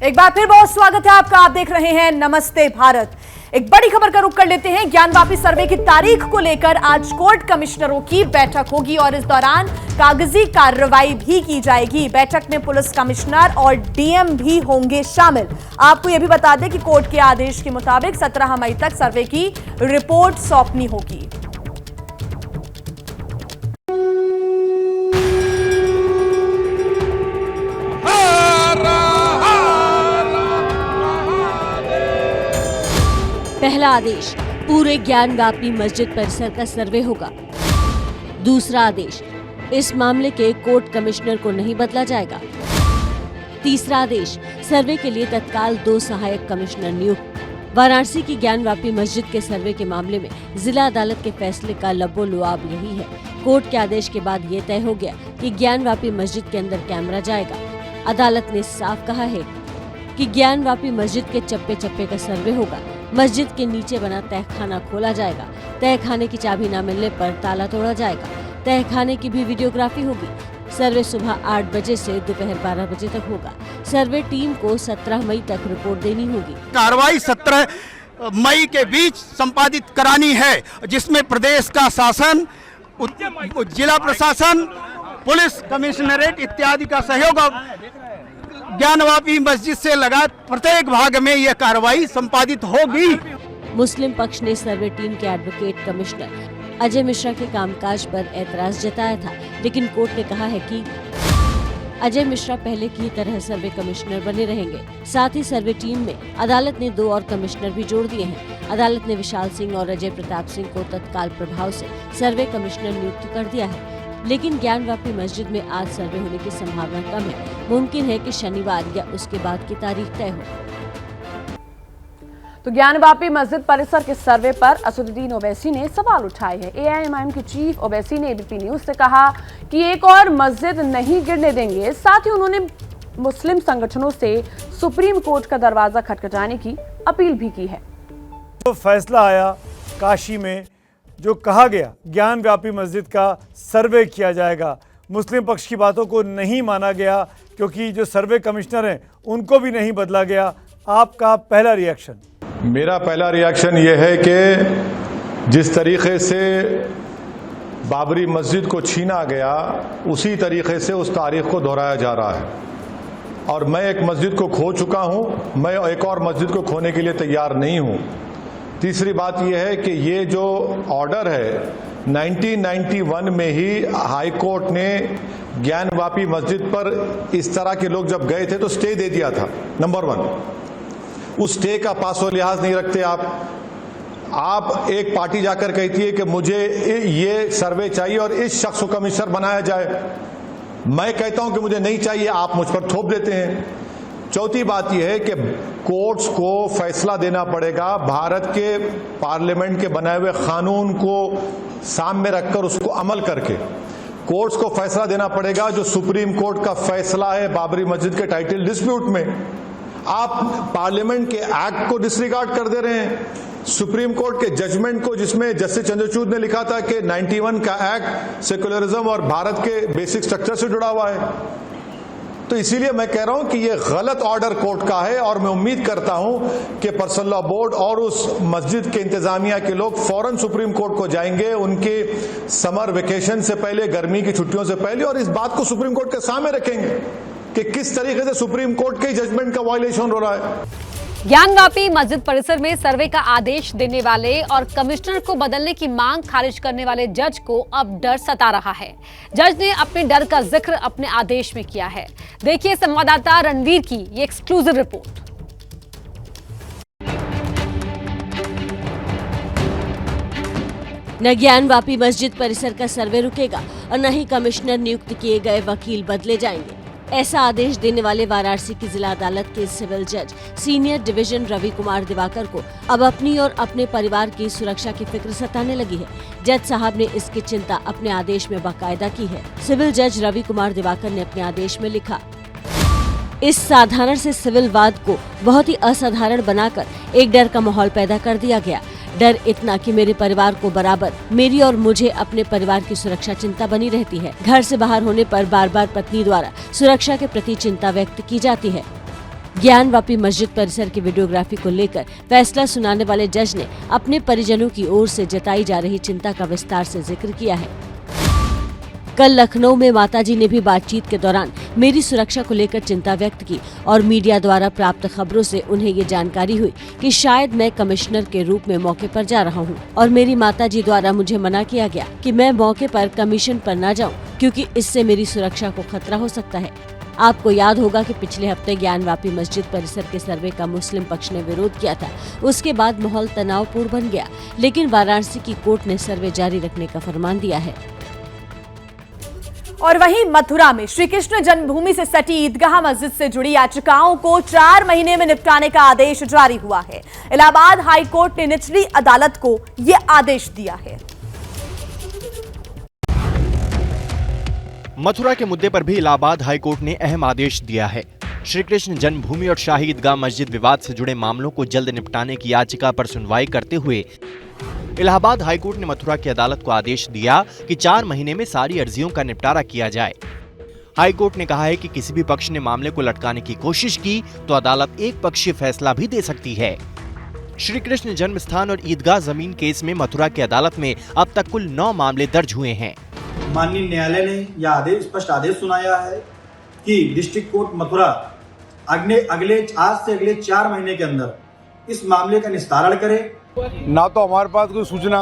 एक बार फिर बहुत स्वागत है आपका। आप देख रहे हैं नमस्ते भारत। एक बड़ी खबर का रुख कर लेते हैं। ज्ञानवापी सर्वे की तारीख को लेकर आज कोर्ट कमिश्नरों की बैठक होगी और इस दौरान कागजी कार्रवाई भी की जाएगी। बैठक में पुलिस कमिश्नर और डीएम भी होंगे शामिल। आपको यह भी बता दें कि कोर्ट के आदेश के मुताबिक 17 मई तक सर्वे की रिपोर्ट सौंपनी होगी। पहला आदेश, पूरे ज्ञानवापी मस्जिद परिसर का सर्वे होगा। दूसरा आदेश, इस मामले के कोर्ट कमिश्नर को नहीं बदला जाएगा। तीसरा आदेश, सर्वे के लिए तत्काल 2 सहायक कमिश्नर नियुक्त। वाराणसी की ज्ञानवापी मस्जिद के सर्वे के मामले में जिला अदालत के फैसले का लबो लुआब यही है। कोर्ट के आदेश के बाद ये तय हो गया कि ज्ञानवापी मस्जिद के अंदर कैमरा जाएगा। अदालत ने साफ कहा है कि ज्ञानवापी मस्जिद के चप्पे चप्पे का सर्वे होगा। मस्जिद के नीचे बना तहखाना खोला जाएगा। तहखाने की चाबी न मिलने पर ताला तोड़ा जाएगा। तहखाने की भी वीडियोग्राफी होगी। सर्वे सुबह 8 बजे से दोपहर 12 बजे तक होगा। सर्वे टीम को 17 मई तक रिपोर्ट देनी होगी। कार्रवाई 17 मई के बीच संपादित करानी है, जिसमें प्रदेश का शासन, जिला प्रशासन, पुलिस कमिश्नरेट इत्यादि का सहयोग ज्ञानवापी मस्जिद से लगा प्रत्येक भाग में यह कार्रवाई संपादित होगी। मुस्लिम पक्ष ने सर्वे टीम के एडवोकेट कमिश्नर अजय मिश्रा के कामकाज पर ऐतराज जताया था, लेकिन कोर्ट ने कहा है कि अजय मिश्रा पहले की तरह सर्वे कमिश्नर बने रहेंगे। साथ ही सर्वे टीम में अदालत ने 2 और कमिश्नर भी जोड़ दिए हैं। अदालत ने विशाल सिंह और अजय प्रताप सिंह को तत्काल प्रभाव से सर्वे कमिश्नर नियुक्त कर दिया है, लेकिन ज्ञानवापी मस्जिद में आज सर्वे होने की संभावना कम है। मुमकिन है कि शनिवार या उसके बाद की तारीख तय हो। तो ज्ञानवापी मस्जिद परिसर के सर्वे पर असदुद्दीन ओवैसी ने सवाल उठाए हैं। एआईएमआईएम के चीफ ओवैसी ने एबीपी न्यूज से कहा कि एक और मस्जिद नहीं गिरने देंगे। साथ ही उन्होंने मुस्लिम संगठनों से सुप्रीम कोर्ट का दरवाजा खटखटाने की अपील भी की है। तो फैसला आया काशी में, जो कहा गया ज्ञानवापी मस्जिद का सर्वे किया जाएगा। मुस्लिम पक्ष की बातों को नहीं माना गया, क्योंकि जो सर्वे कमिश्नर हैं उनको भी नहीं बदला गया। आपका पहला रिएक्शन? मेरा पहला रिएक्शन ये है कि जिस तरीके से बाबरी मस्जिद को छीना गया, उसी तरीके से उस तारीख को दोहराया जा रहा है। और मैं एक मस्जिद को खो चुका हूं, मैं एक और मस्जिद को खोने के लिए तैयार नहीं हूं। तीसरी बात यह है कि ये जो ऑर्डर है, 1991 में ही हाई कोर्ट ने ज्ञानवापी मस्जिद पर इस तरह के लोग जब गए थे तो स्टे दे दिया था। नंबर 1, उस स्टे का पासो लिहाज नहीं रखते आप एक पार्टी जाकर कहती है कि मुझे ये सर्वे चाहिए और इस शख्स को कमिश्नर बनाया जाए। मैं कहता हूं कि मुझे नहीं चाहिए, आप मुझ पर थोप देते हैं। चौथी बात यह है कि कोर्ट्स को फैसला देना पड़ेगा, भारत के पार्लियामेंट के बनाए हुए कानून को सामने रखकर उसको अमल करके कोर्ट्स को फैसला देना पड़ेगा। जो सुप्रीम कोर्ट का फैसला है बाबरी मस्जिद के टाइटल डिस्प्यूट में, आप पार्लियामेंट के एक्ट को डिसरिगार्ड कर दे रहे हैं। सुप्रीम कोर्ट के जजमेंट को, जिसमें जस्टिस चंद्रचूड़ ने लिखा था कि 91 का एक्ट सेक्युलरिज्म और भारत के बेसिक स्ट्रक्चर से जुड़ा हुआ है। तो इसीलिए मैं कह रहा हूं कि यह गलत ऑर्डर कोर्ट का है और मैं उम्मीद करता हूं कि पर्सनल लॉ बोर्ड और उस मस्जिद के इंतजामिया के लोग फौरन सुप्रीम कोर्ट को जाएंगे, उनके समर वेकेशन से पहले, गर्मी की छुट्टियों से पहले, और इस बात को सुप्रीम कोर्ट के सामने रखेंगे कि किस तरीके से सुप्रीम कोर्ट के जजमेंट का वायलेशन हो रहा है। ज्ञानवापी मस्जिद परिसर में सर्वे का आदेश देने वाले और कमिश्नर को बदलने की मांग खारिज करने वाले जज को अब डर सता रहा है। जज ने अपने डर का जिक्र अपने आदेश में किया है। देखिए संवाददाता रणवीर की ये एक्सक्लूसिव रिपोर्ट। न ज्ञानवापी मस्जिद परिसर का सर्वे रुकेगा और न ही कमिश्नर नियुक्त किए गए वकील बदले जाएंगे। ऐसा आदेश देने वाले वाराणसी की जिला अदालत के सिविल जज सीनियर डिवीजन रवि कुमार दिवाकर को अब अपनी और अपने परिवार की सुरक्षा की फिक्र सताने लगी है। जज साहब ने इसकी चिंता अपने आदेश में बाकायदा की है। सिविल जज रवि कुमार दिवाकर ने अपने आदेश में लिखा, इस साधारण से सिविल वाद को बहुत ही असाधारण बनाकर एक डर का माहौल पैदा कर दिया गया। डर इतना कि मेरे परिवार को बराबर मेरी और मुझे अपने परिवार की सुरक्षा चिंता बनी रहती है। घर से बाहर होने पर बार बार पत्नी द्वारा सुरक्षा के प्रति चिंता व्यक्त की जाती है। ज्ञानवापी मस्जिद परिसर की वीडियोग्राफी को लेकर फैसला सुनाने वाले जज ने अपने परिजनों की ओर से जताई जा रही चिंता का विस्तार से जिक्र किया है। कल लखनऊ में माताजी ने भी बातचीत के दौरान मेरी सुरक्षा को लेकर चिंता व्यक्त की और मीडिया द्वारा प्राप्त खबरों से उन्हें ये जानकारी हुई कि शायद मैं कमिश्नर के रूप में मौके पर जा रहा हूँ और मेरी माताजी द्वारा मुझे मना किया गया कि मैं मौके पर कमीशन पर न जाऊँ क्योंकि इससे मेरी सुरक्षा को खतरा हो सकता है। आपको याद होगा कि पिछले हफ्ते ज्ञानवापी मस्जिद परिसर के सर्वे का मुस्लिम पक्ष ने विरोध किया था। उसके बाद माहौल तनावपूर्ण बन गया, लेकिन वाराणसी की कोर्ट ने सर्वे जारी रखने का फरमान दिया है। और वहीं मथुरा में श्री कृष्ण जन्मभूमि से सटी ईदगाह मस्जिद से जुड़ी याचिकाओं को 4 महीने में निपटाने का आदेश जारी हुआ है। इलाहाबाद हाई कोर्ट ने निचली अदालत को यह आदेश दिया है। मथुरा के मुद्दे पर भी इलाहाबाद हाई कोर्ट ने अहम आदेश दिया है। श्री कृष्ण जन्मभूमि और शाही ईदगाह मस्जिद विवाद से जुड़े मामलों को जल्द निपटाने की याचिका पर सुनवाई करते हुए इलाहाबाद हाईकोर्ट ने मथुरा की अदालत को आदेश दिया कि 4 महीने में सारी अर्जियों का निपटारा किया जाए। हाईकोर्ट ने कहा है कि किसी भी पक्ष ने मामले को लटकाने की कोशिश की तो अदालत एक पक्षीय फैसला भी दे सकती है। श्री कृष्ण जन्म स्थान और ईदगाह जमीन केस में मथुरा की अदालत में अब तक कुल 9 मामले दर्ज हुए हैं। माननीय न्यायालय ने यह आदेश स्पष्ट आदेश सुनाया है कि डिस्ट्रिक्ट कोर्ट मथुरा अगले 4 महीने के अंदर इस मामले का निस्तारण करे। ना तो हमारे पास कोई सूचना,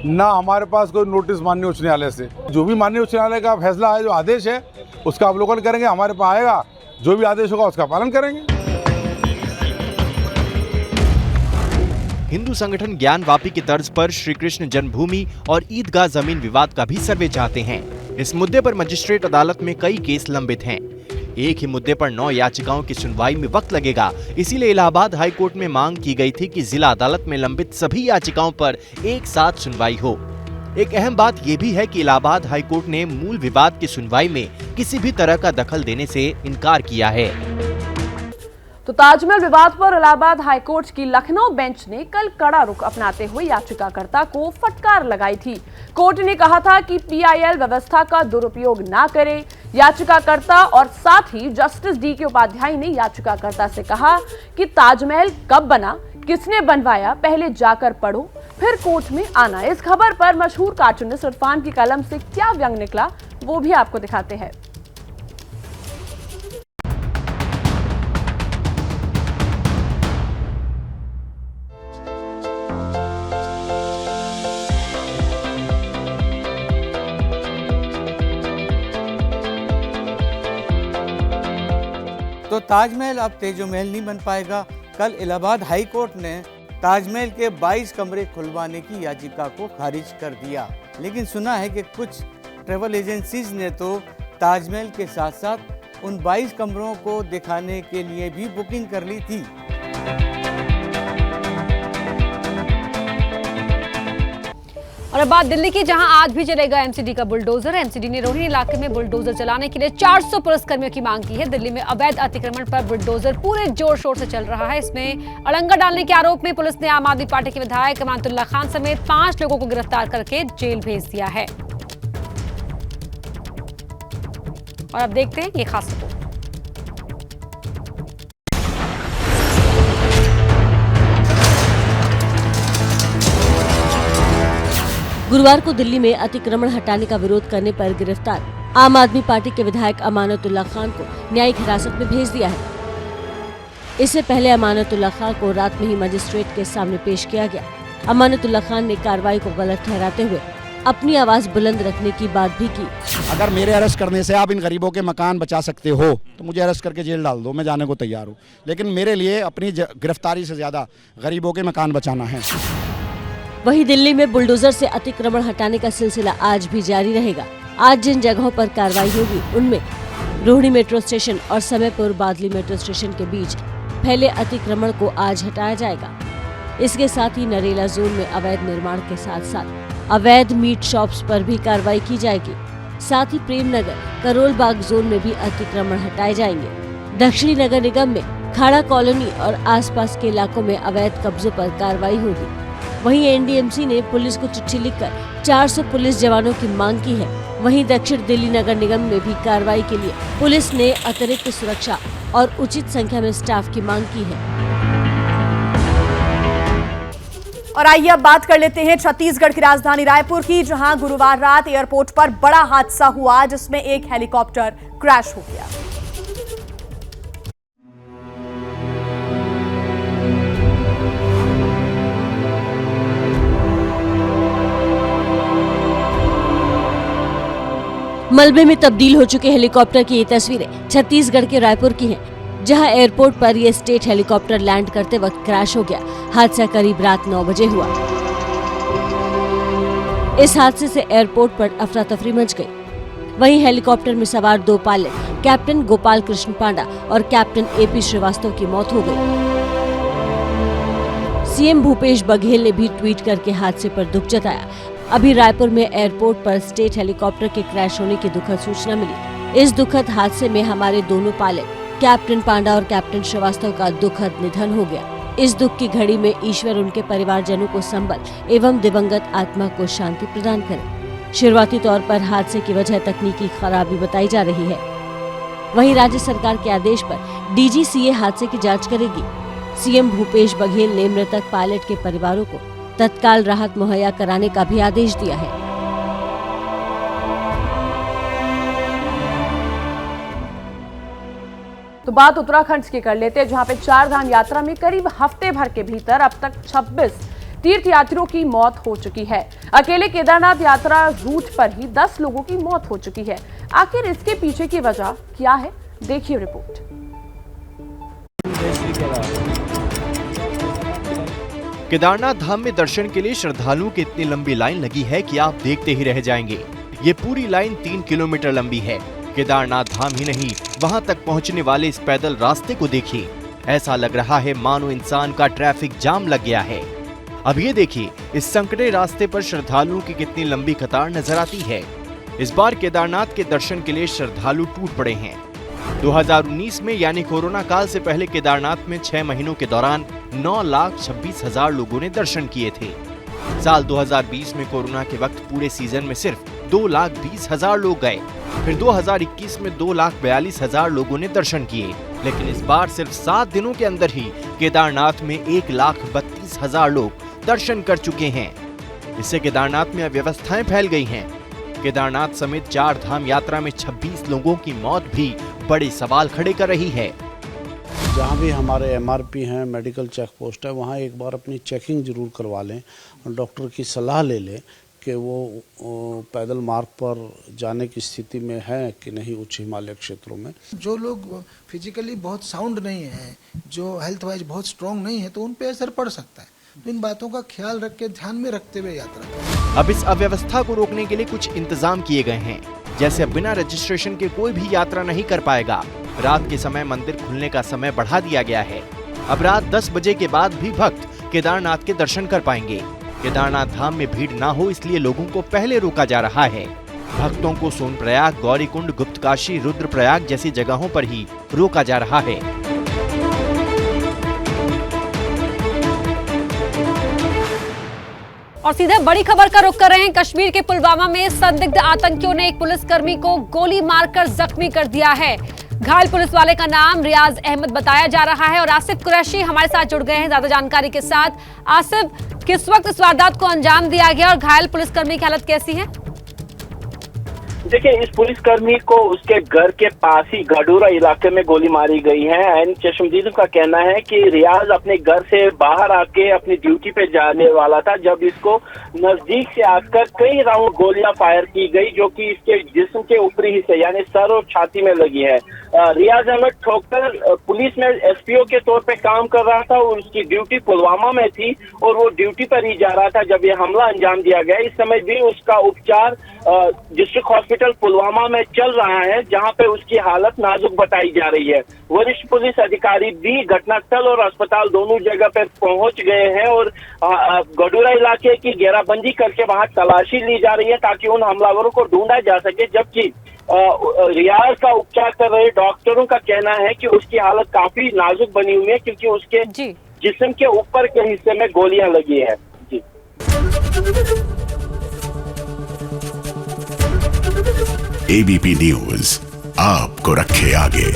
ना हमारे पास कोई नोटिस माननीय उच्च न्यायालय से। जो भी माननीय उच्च न्यायालय का फैसला है, जो आदेश है, उसका अवलोकन करेंगे। हमारे पास आएगा, जो भी आदेश होगा उसका पालन करेंगे। हिंदू संगठन ज्ञानवापी की तर्ज पर श्री कृष्ण जन्मभूमि और ईदगाह जमीन विवाद का भी सर्वे चाहते हैं। इस मुद्दे पर मजिस्ट्रेट अदालत में कई केस लंबित हैं। एक ही मुद्दे पर 9 याचिकाओं की सुनवाई में वक्त लगेगा। इसीलिए इलाहाबाद हाई कोर्ट में मांग की गई थी कि जिला अदालत में लंबित सभी याचिकाओं पर एक साथ सुनवाई हो। एक अहम बात यह भी है कि इलाहाबाद हाई कोर्ट ने मूल विवाद की सुनवाई में किसी भी तरह का दखल देने से इनकार किया है। तो ताजमहल विवाद पर इलाहाबाद हाईकोर्ट की लखनऊ बेंच ने कल कड़ा रुख अपनाते हुए याचिकाकर्ता को फटकार लगाई थी। कोर्ट ने कहा था कि पीआईएल व्यवस्था का दुरुपयोग ना करे। याचिकाकर्ता और साथ ही जस्टिस डी.के. उपाध्याय ने याचिकाकर्ता से कहा कि ताजमहल कब बना, किसने बनवाया, पहले जाकर पढ़ो फिर कोर्ट में आना। इस खबर पर मशहूर कार्टूनिस्ट इरफान की कलम से क्या व्यंग निकला वो भी आपको दिखाते हैं। तो ताजमहल अब तेजो महल नहीं बन पाएगा। कल इलाहाबाद हाई कोर्ट ने ताजमहल के 22 कमरे खुलवाने की याचिका को खारिज कर दिया, लेकिन सुना है कि कुछ ट्रैवल एजेंसीज ने तो ताजमहल के साथ साथ उन 22 कमरों को दिखाने के लिए भी बुकिंग कर ली थी। और अब बात दिल्ली की, जहां आज भी चलेगा एमसीडी का बुलडोजर। एमसीडी ने रोहिणी इलाके में बुलडोजर चलाने के लिए 400 पुलिसकर्मियों की मांग की है। दिल्ली में अवैध अतिक्रमण पर बुलडोजर पूरे जोर शोर से चल रहा है। इसमें अड़ंगा डालने के आरोप में पुलिस ने आम आदमी पार्टी के विधायक अमानतुल्लाह खान समेत 5 लोगों को गिरफ्तार करके जेल भेज दिया है। और अब देखते हैं ये खास रिपोर्ट। गुरुवार को दिल्ली में अतिक्रमण हटाने का विरोध करने पर गिरफ्तार आम आदमी पार्टी के विधायक अमानतुल्लाह खान को न्यायिक हिरासत में भेज दिया है। इससे पहले अमानतुल्लाह खान को रात में ही मजिस्ट्रेट के सामने पेश किया गया। अमानतुल्लाह खान ने कार्रवाई को गलत ठहराते हुए अपनी आवाज बुलंद रखने की बात भी की। अगर मेरे अरेस्ट करने से आप इन गरीबों के मकान बचा सकते हो तो मुझे अरेस्ट करके जेल डाल दो, मैं जाने को तैयार हूँ। लेकिन मेरे लिए अपनी गिरफ्तारी से ज्यादा गरीबों के मकान बचाना है। वहीं दिल्ली में बुलडोजर से अतिक्रमण हटाने का सिलसिला आज भी जारी रहेगा। आज जिन जगहों पर कार्रवाई होगी उनमें रोहिणी मेट्रो स्टेशन और समयपुर बादली मेट्रो स्टेशन के बीच फैले अतिक्रमण को आज हटाया जाएगा। इसके साथ ही नरेला जोन में अवैध निर्माण के साथ साथ अवैध मीट शॉप्स पर भी कार्रवाई की जाएगी। साथ ही प्रेमनगर, करोल बाग जोन में भी अतिक्रमण हटाए जाएंगे। दक्षिणी नगर निगम में खाड़ा कॉलोनी और आसपास के इलाकों में अवैध कब्जों पर कार्रवाई होगी। वहीं एनडीएमसी ने पुलिस को चिट्ठी लिखकर 400 पुलिस जवानों की मांग की है। वहीं दक्षिण दिल्ली नगर निगम में भी कार्रवाई के लिए पुलिस ने अतिरिक्त सुरक्षा और उचित संख्या में स्टाफ की मांग की है। और आइए अब बात कर लेते हैं छत्तीसगढ़ की राजधानी रायपुर की, जहां गुरुवार रात एयरपोर्ट पर बड़ा हादसा हुआ जिसमें एक हेलीकॉप्टर क्रैश हो गया। मलबे में तब्दील हो चुके हेलीकॉप्टर की ये तस्वीरें छत्तीसगढ़ के रायपुर की हैं, जहां एयरपोर्ट पर ये स्टेट हेलीकॉप्टर लैंड करते वक्त क्रैश हो गया। हादसा करीब रात 9 बजे हुआ। इस हादसे से एयरपोर्ट पर अफरा तफरी मच गई। वहीं हेलीकॉप्टर में सवार 2 पायलट कैप्टन गोपाल कृष्ण पांडा और कैप्टन एपी श्रीवास्तव की मौत हो गई। सीएम भूपेश बघेल ने भी ट्वीट करके हादसे पर दुख जताया। अभी रायपुर में एयरपोर्ट पर स्टेट हेलीकॉप्टर के क्रैश होने की दुखद सूचना मिली। इस दुखद हादसे में हमारे दोनों पायलट कैप्टन पांडा और कैप्टन श्रीवास्तव का दुखद निधन हो गया। इस दुख की घड़ी में ईश्वर उनके परिवारजनों को संबल एवं दिवंगत आत्मा को शांति प्रदान करे। शुरुआती तौर पर हादसे की वजह तकनीकी खराबी बताई जा रही है। वहीं राज्य सरकार के आदेश पर डीजीसीए हादसे की जांच करेगी। सीएम भूपेश बघेल ने मृतक पायलट के परिवारों को तत्काल राहत मुहैया कराने का भी आदेश दिया है। तो बात उत्तराखंड की कर लेते हैं, जहां पे 4 धाम यात्रा में करीब हफ्ते भर के भीतर अब तक 26 तीर्थयात्रियों की मौत हो चुकी है। अकेले केदारनाथ यात्रा रूट पर ही 10 लोगों की मौत हो चुकी है। आखिर इसके पीछे की वजह क्या है, देखिए रिपोर्ट। केदारनाथ धाम में दर्शन के लिए श्रद्धालुओं की इतनी लंबी लाइन लगी है कि आप देखते ही रह जाएंगे। ये पूरी लाइन 3 किलोमीटर लंबी है। केदारनाथ धाम ही नहीं, वहां तक पहुंचने वाले इस पैदल रास्ते को देखिए। ऐसा लग रहा है मानो इंसान का ट्रैफिक जाम लग गया है। अब ये देखिए इस संकटे रास्ते पर श्रद्धालुओं की कितनी लंबी कतार नजर आती है। इस बार केदारनाथ के दर्शन के लिए श्रद्धालु टूट पड़े हैं। 2019 में यानी कोरोना काल से पहले केदारनाथ में 6 महीनों के दौरान 9,26,000 लोगों ने दर्शन किए थे। साल 2020 में कोरोना के वक्त पूरे सीजन में सिर्फ 2,20,000 लोग गए। फिर 2021 में 2,42,000 लोगों ने दर्शन किए। लेकिन इस बार सिर्फ 7 दिनों के अंदर ही केदारनाथ में 1,32,000 लोग दर्शन कर चुके हैं। इससे केदारनाथ में अव्यवस्थाएं फैल गई हैं। केदारनाथ समेत 4 धाम यात्रा में 26 लोगों की मौत भी बड़े सवाल खड़े कर रही है। जहाँ भी हमारे एमआरपी हैं, मेडिकल चेक पोस्ट है, वहाँ एक बार अपनी चेकिंग जरूर करवा लें और डॉक्टर की सलाह ले लें कि वो पैदल मार्ग पर जाने की स्थिति में है कि नहीं उच्च हिमालय क्षेत्रों में। जो लोग फिजिकली बहुत साउंड नहीं है, जो हेल्थ वाइज बहुत स्ट्रॉन्ग नहीं है, तो उन पे असर पड़ सकता है। तो इन बातों का ख्याल रख के ध्यान में रखते हुए यात्रा करें। अब इस अव्यवस्था को रोकने के लिए कुछ इंतजाम किए गए हैं। जैसे बिना रजिस्ट्रेशन के कोई भी यात्रा नहीं कर पाएगा। रात के समय मंदिर खुलने का समय बढ़ा दिया गया है। अब रात 10 बजे के बाद भी भक्त केदारनाथ के दर्शन कर पाएंगे। केदारनाथ धाम में भीड़ ना हो इसलिए लोगों को पहले रोका जा रहा है। भक्तों को सोनप्रयाग, गौरीकुंड, गुप्तकाशी, रुद्रप्रयाग जैसी जगहों पर ही रोका जा रहा है। और सीधे बड़ी खबर का रुख कर रहे हैं। कश्मीर के पुलवामा में संदिग्ध आतंकियों ने एक पुलिसकर्मी को गोली मारकर जख्मी कर दिया है। घायल पुलिस वाले का नाम रियाज अहमद बताया जा रहा है। और आसिफ कुरैशी हमारे साथ जुड़ गए हैं ज्यादा जानकारी के साथ। आसिफ, किस वक्त इस वारदात को अंजाम दिया गया और घायल पुलिसकर्मी की हालत कैसी है? देखिए, इस पुलिसकर्मी को उसके घर के पास ही गडूरा इलाके में गोली मारी गई है। एंड चश्मदीदों का कहना है कि रियाज अपने घर से बाहर आके अपनी ड्यूटी पे जाने वाला था जब इसको नजदीक से आकर कई राउंड गोलियां फायर की गई, जो कि इसके जिस्म के ऊपरी हिस्से यानी सर और छाती में लगी है। रियाज अहमद ठोकर पुलिस में एसपीओ के तौर पे काम कर रहा था और उसकी ड्यूटी पुलवामा में थी और वो ड्यूटी पर ही जा रहा था जब ये हमला अंजाम दिया गया। इस समय भी उसका उपचार डिस्ट्रिक्ट हॉस्पिटल पुलवामा में चल रहा है, जहां पे उसकी हालत नाजुक बताई जा रही है। वरिष्ठ पुलिस अधिकारी भी घटनास्थल और अस्पताल दोनों जगह पे पहुंच गए हैं और गडूरा इलाके की घेराबंदी करके वहां तलाशी ली जा रही है ताकि उन हमलावरों को ढूंढा जा सके। जबकि रियाज का उपचार कर रहे डॉक्टरों का कहना है कि उसकी हालत काफी नाजुक बनी हुई है क्योंकि उसके जिस्म के ऊपर के हिस्से में गोलियां लगी है। जी। एबीपी न्यूज आपको रखे आगे।